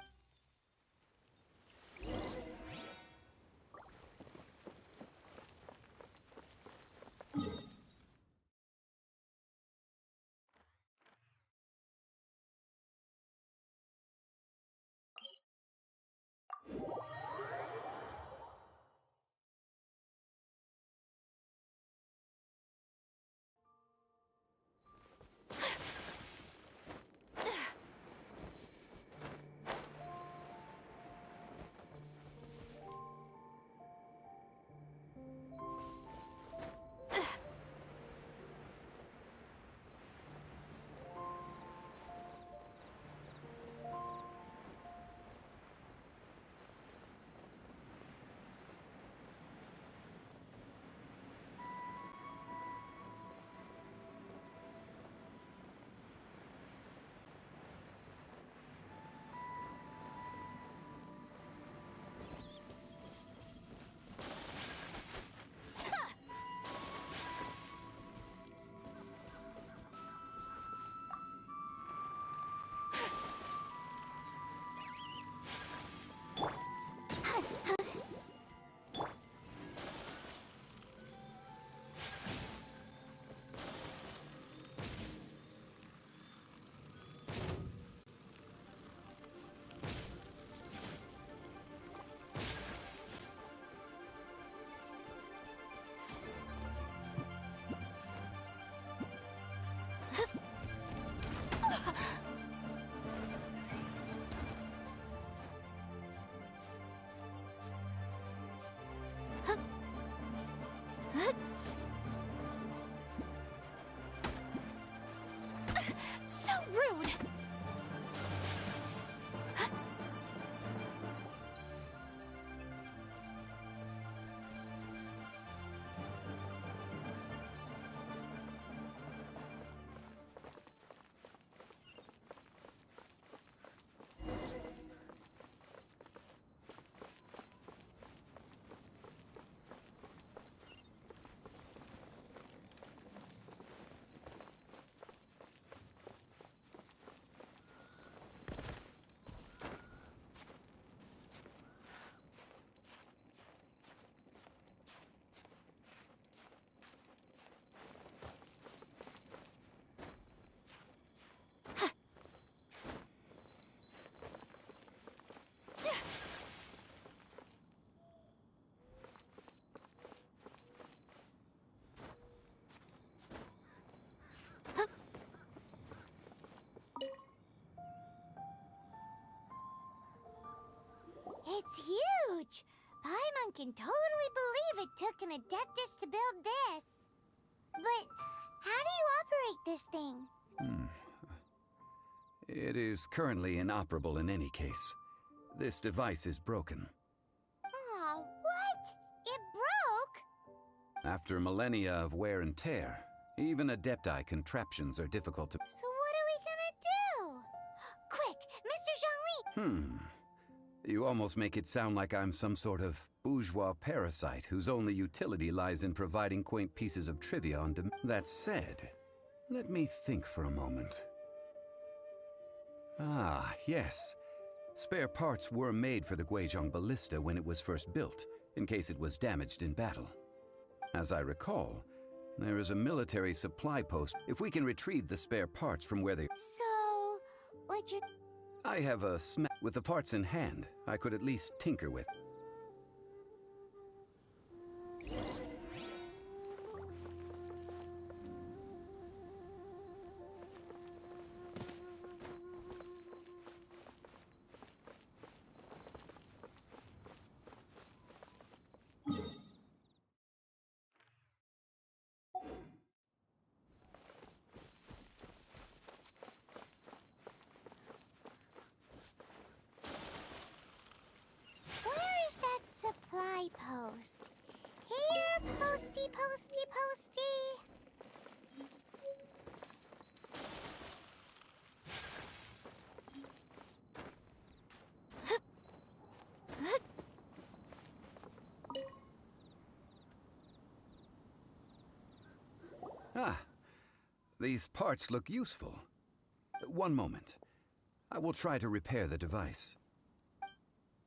It's huge! Paimon can totally believe it took an Adeptus to build this. But how do you operate this thing? It is currently inoperable in any case. This device is broken. Aw, what? It broke? After millennia of wear and tear, even Adepti contraptions are difficult to... So what are we gonna do? Quick, Mr. Zhongli! You almost make it sound like I'm some sort of bourgeois parasite whose only utility lies in providing quaint pieces of trivia on dem... That said, let me think for a moment. Ah, yes. Spare parts were made for the Guizhong Ballista when it was first built, in case it was damaged in battle. As I recall, there is a military supply post if we can retrieve the spare parts from where they... So, what you... I have a with the parts in hand, I could at least tinker with. Where is that supply post? Here, posty, posty, posty. Ah, these parts look useful. One moment. I will try to repair the device.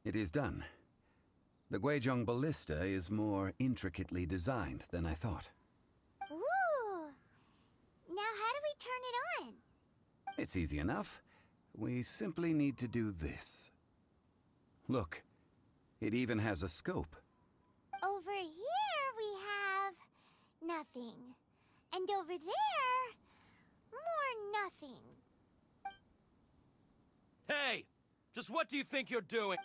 It is done. The Guizhong Ballista is more intricately designed than I thought. Ooh. Now how do we turn it on? It's easy enough. We simply need to do this. Look, it even has a scope. Over here we have nothing. And over there, more nothing. Hey! Just what do you think you're doing?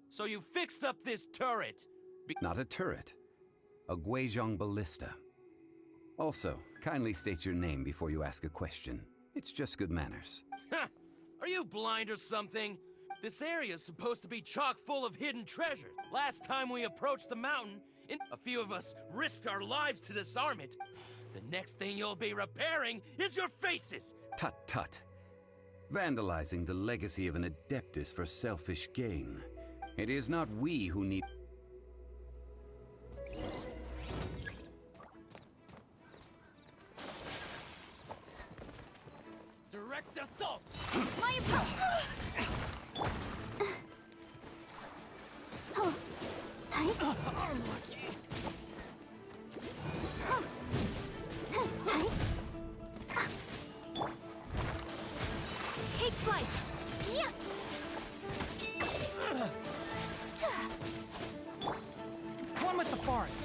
So you fixed up this turret? Not a turret. A Guizhong Ballista. Also, kindly state your name before you ask a question. It's just good manners. Ha! Are you blind or something? This area's supposed to be chock full of hidden treasure. Last time we approached the mountain, a few of us risked our lives to disarm it. The next thing you'll be repairing is your faces! Tut tut. Vandalizing the legacy of an Adeptus for selfish gain. It is not we who need... Direct assault! My Take flight! Yeah. One with the forest.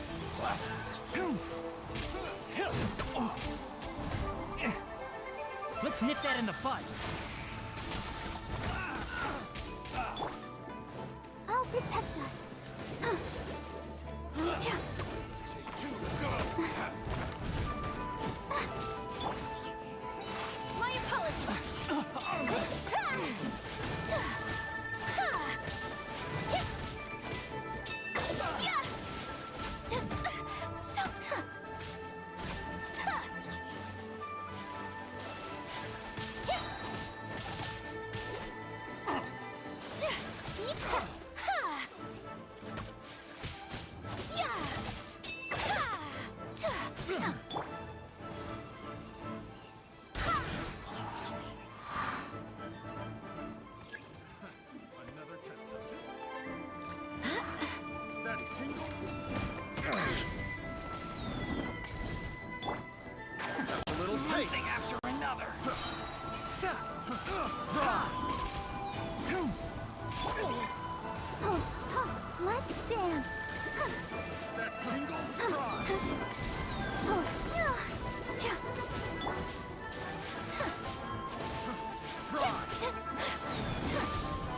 Let's nip that in the bud. I'll protect us. My apologies! Another test subject. That tingle. A little taste. Thing after another. Let's dance. That tingle. Try.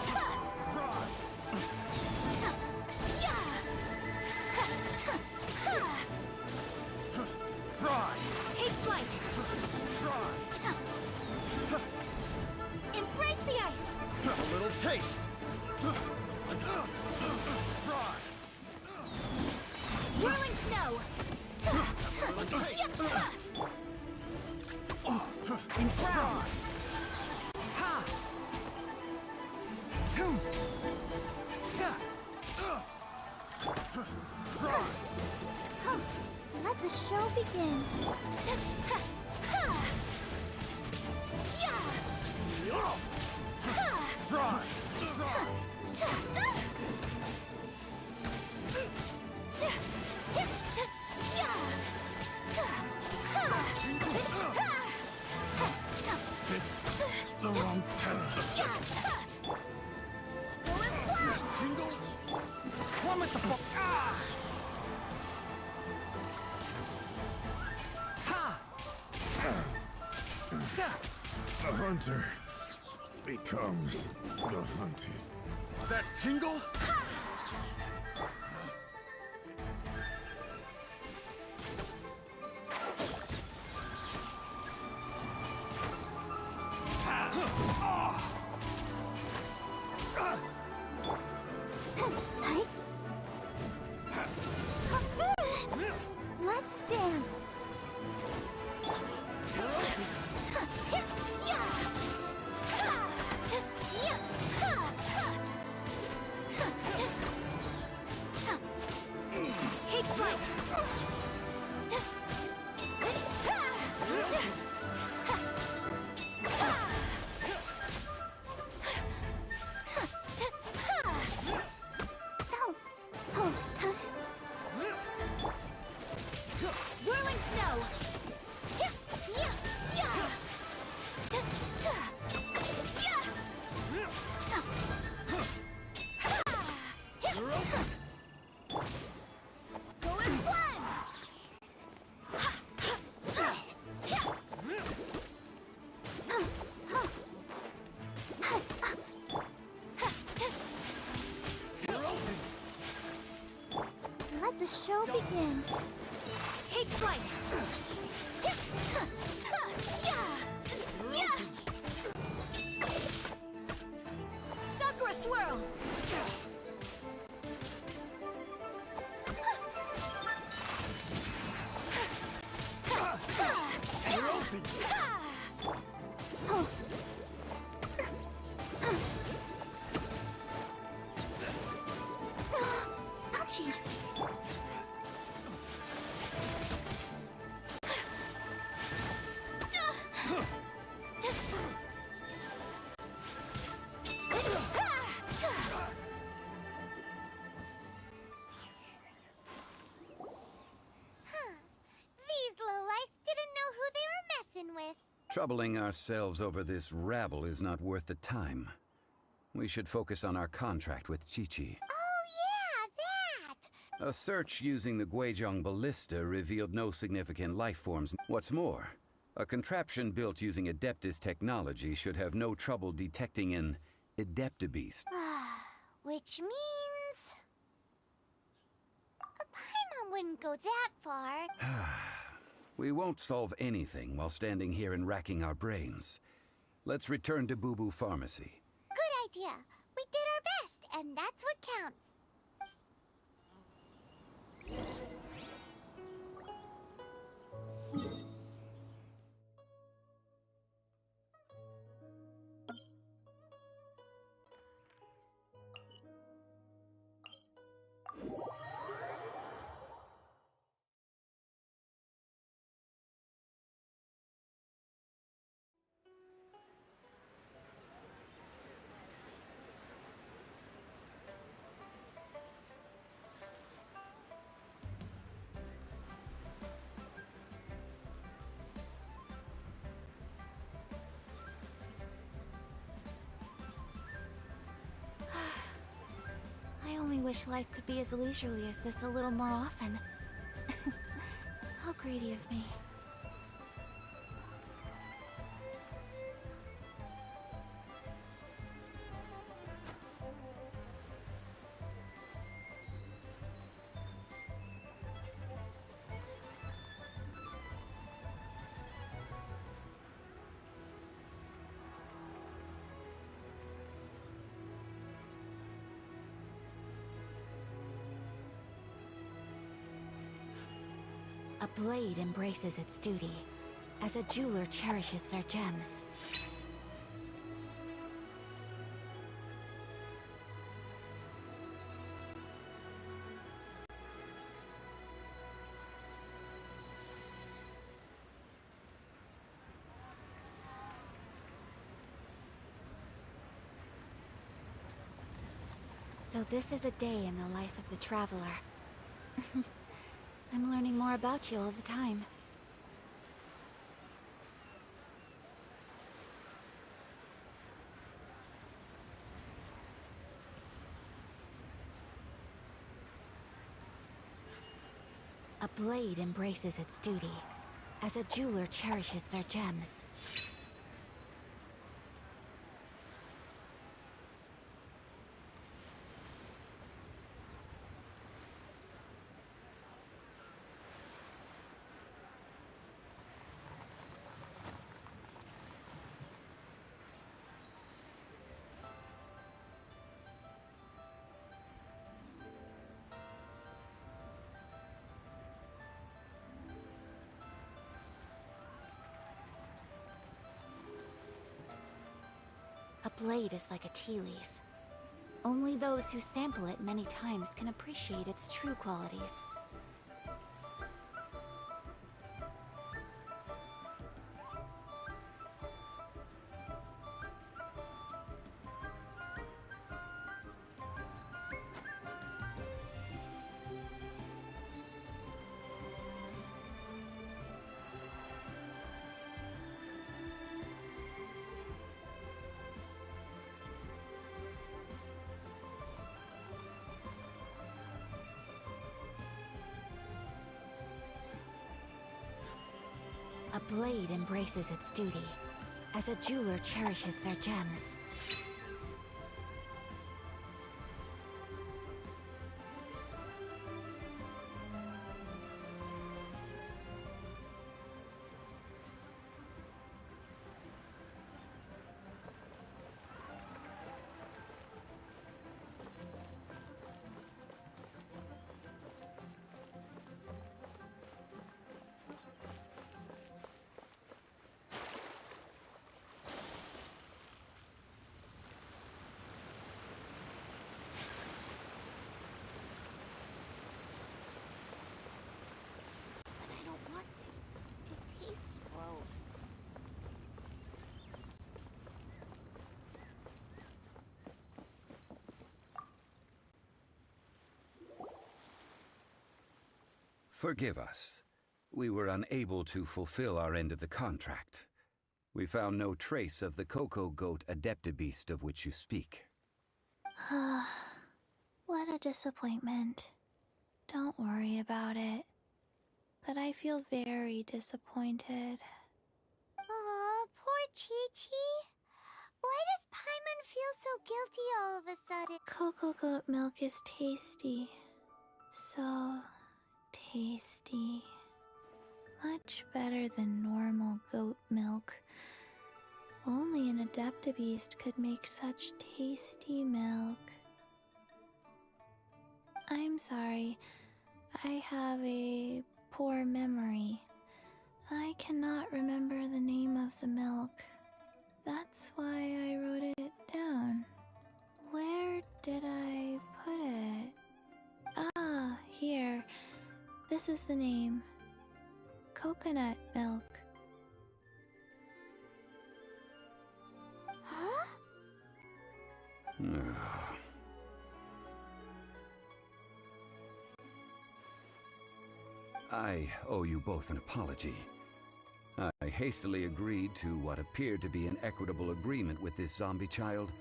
Try. Haste! Whirling snow! Enshroud! Ha! Let the show begin. The wrong test subject. Plummet the fuck! The hunter becomes the hunted. That tingle? Let's dance. Take flight! Whirling snow! Going flying! Let the show begin. Take flight! Sakura swirl! Ouchie. These lowlifes didn't know who they were messing with. Troubling ourselves over this rabble is not worth the time. We should focus on our contract with Chi-Chi. Oh yeah, that! A search using the Guizhong ballista revealed no significant life forms. What's more, a contraption built using Adeptus technology should have no trouble detecting an Adeptabeast. Which means... a Paimon wouldn't go that far. We won't solve anything while standing here and racking our brains. Let's return to Boo Boo Pharmacy. Good idea. We did our best, and that's what counts. I only wish life could be as leisurely as this a little more often. How greedy of me. blade embraces its duty, as a jeweler cherishes their gems. So this is a day in the life of the traveler. I'm learning more about you all the time. A blade embraces its duty, as a jeweler cherishes their gems. A blade is like a tea leaf. Only those who sample it many times can appreciate its true qualities. A blade embraces its duty, as a jeweler cherishes their gems. Forgive us. We were unable to fulfill our end of the contract. We found no trace of the Cocoa Goat Adeptabeast of which you speak. What a disappointment. Don't worry about it. But I feel very disappointed. Aw, poor Chi-Chi. Why does Paimon feel so guilty all of a sudden? Cocoa goat milk is tasty. So tasty. Much better than normal goat milk. Only an Adeptabeast could make such tasty milk. I'm sorry. I have a poor memory. I cannot remember the name of the milk. That's why I wrote it down. Where did I put it? Ah, here. This is the name. Coconut milk. Huh? I owe you both an apology. I hastily agreed to what appeared to be an equitable agreement with this zombie child,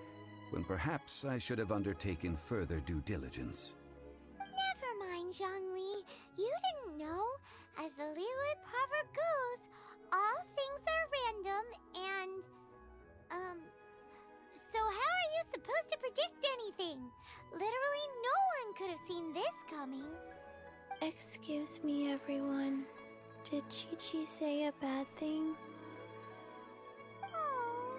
when perhaps I should have undertaken further due diligence. Never mind, Zhongli. You didn't know. As the Liyue proverb goes, all things are random and... So how are you supposed to predict anything? Literally no one could have seen this coming. Excuse me, everyone. Did Chi-Chi say a bad thing? Oh,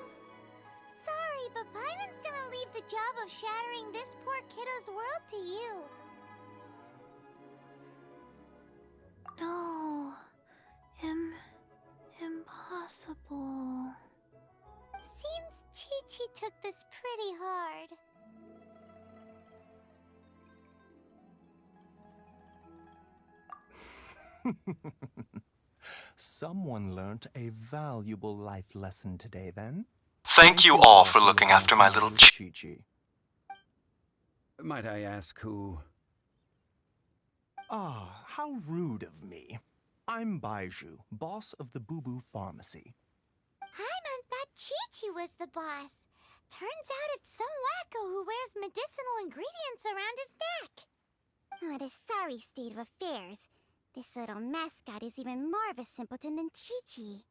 sorry, but Paimon's gonna leave the job of shattering this poor kiddo's world to you. No. possible? Seems Chi-Chi took this pretty hard. Someone learnt a valuable life lesson today, then. Thank you all for looking after my little Chi-Chi. Might I ask who? Ah, how rude of me. I'm Baiju, boss of the Boo Boo Pharmacy. Paimon thought Chi-Chi was the boss. Turns out it's some wacko who wears medicinal ingredients around his neck. What a sorry state of affairs. This little mascot is even more of a simpleton than Chi-Chi.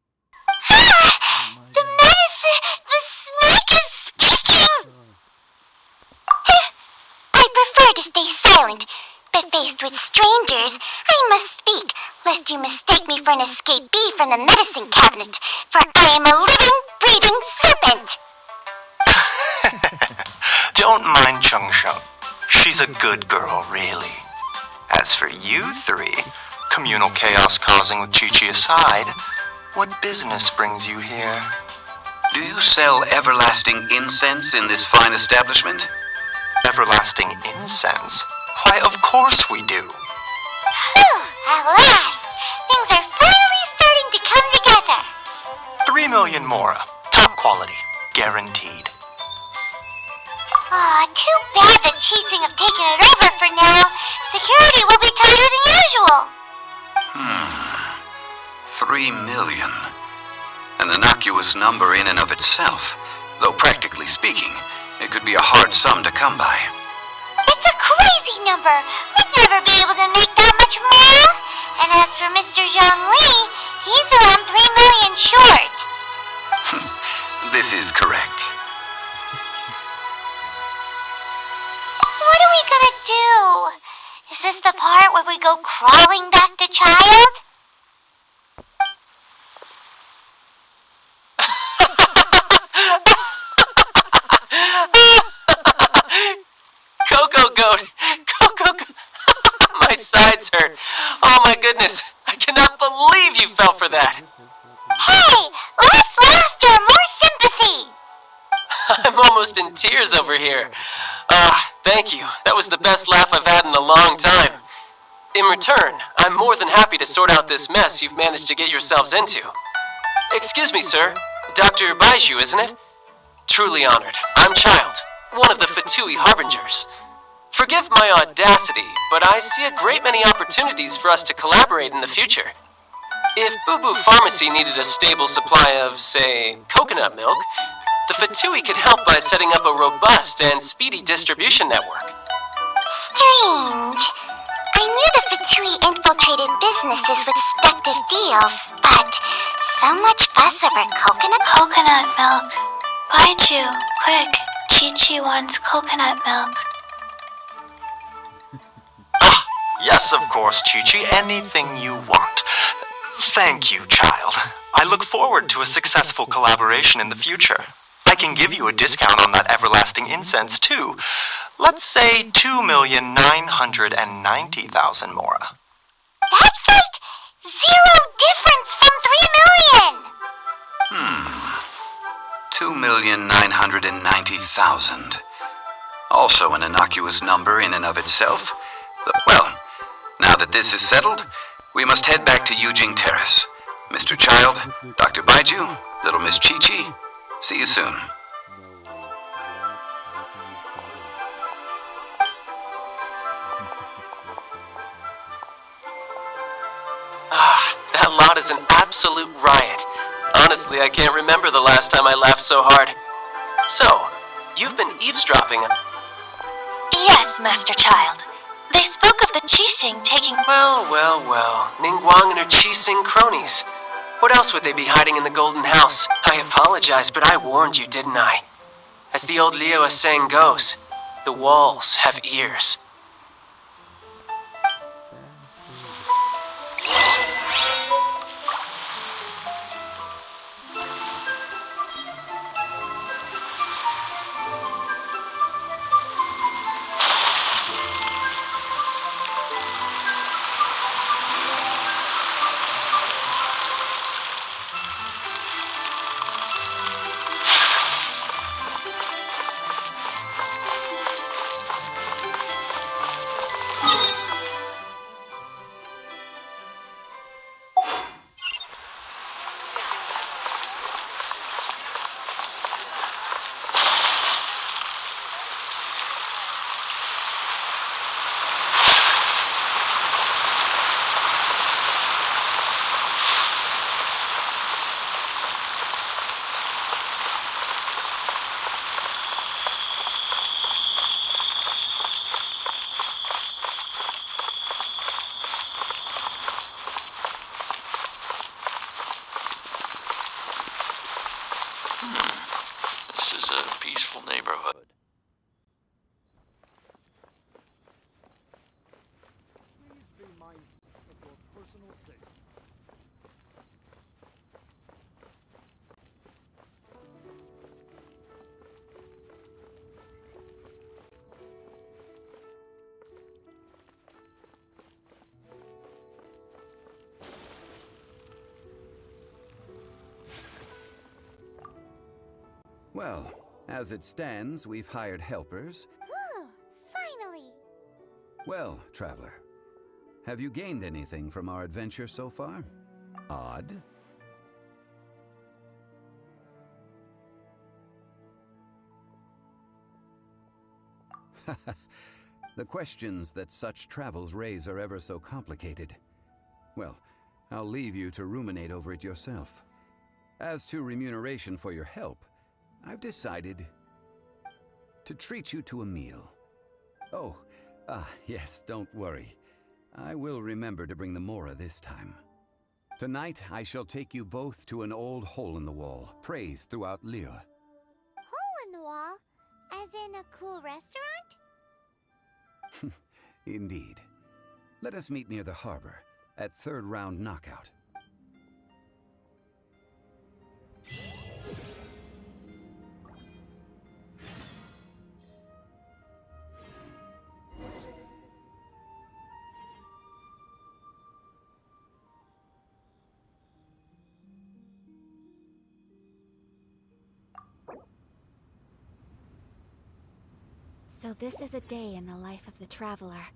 The medicine! The snake is speaking! I prefer to stay silent, but faced with strangers, I must speak, lest you mistake me for an escapee from the medicine cabinet, for I am a living, breathing serpent! Don't mind Chung Sheng. She's a good girl, really. As for you three, communal chaos causing with Chi-Chi aside, what business brings you here? Do you sell everlasting incense in this fine establishment? Everlasting incense? Why, of course we do. Phew! At last! Things are finally starting to come together! 3 million mora. Top quality. Guaranteed. Aw, too bad the Chising have taken it over for now. Security will be tighter than usual. 3 million. An innocuous number in and of itself, though practically speaking, it could be a hard sum to come by. It's a crazy number. We'd never be able to make that much more. And as for Mr. Zhongli, he's around 3 million short. This is correct. What are we gonna do? Is this the part where we go crawling back to child? Coco Goat! Coco Goat! My sides hurt. Oh my goodness. I cannot believe you fell for that. Hey! Less laughter, more sympathy! I'm almost in tears over here. Thank you. That was the best laugh I've had in a long time. In return, I'm more than happy to sort out this mess you've managed to get yourselves into. Excuse me, sir. Dr. Baiju, isn't it? Truly honored. I'm Child, one of the Fatui Harbingers. Forgive my audacity, but I see a great many opportunities for us to collaborate in the future. If Boo Boo Pharmacy needed a stable supply of, say, coconut milk, the Fatui could help by setting up a robust and speedy distribution network. Strange. I knew the Fatui infiltrated businesses with seductive deals, but so much fuss over Coconut milk. Baiju, quick. Chi-Chi wants coconut milk. Yes, of course, Chi-Chi. Anything you want. Thank you, Child. I look forward to a successful collaboration in the future. I can give you a discount on that everlasting incense, too. Let's say 2,990,000 mora. That's like 0 difference from 3 million! 2,990,000. Also an innocuous number in and of itself. Well, now that this is settled, we must head back to Yujing Terrace. Mr. Child, Dr. Baiju, little Miss Chi-Chi, see you soon. That lot is an absolute riot. Honestly, I can't remember the last time I laughed so hard. So, you've been eavesdropping. Yes, Master Child. They spoke of the Qixing taking... Well. Ningguang and her Qixing cronies. What else would they be hiding in the Golden House? I apologize, but I warned you, didn't I? As the old Liyue saying goes, the walls have ears. is a peaceful neighborhood. Please be mindful of your personal safety. Well, as it stands, we've hired helpers. Whew, finally! Well, traveler, have you gained anything from our adventure so far? Odd. The questions that such travels raise are ever so complicated. Well, I'll leave you to ruminate over it yourself. As to remuneration for your help, I've decided to treat you to a meal. Oh, yes, don't worry. I will remember to bring the Mora this time. Tonight, I shall take you both to an old hole-in-the-wall, praised throughout Liyue. Hole in the wall? As in a cool restaurant? Indeed. Let us meet near the harbor, at third round knockout. So this is a day in the life of the traveler.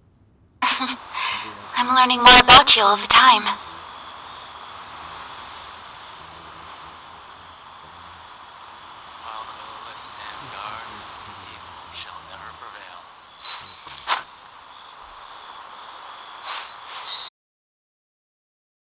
I'm learning more about you all the time.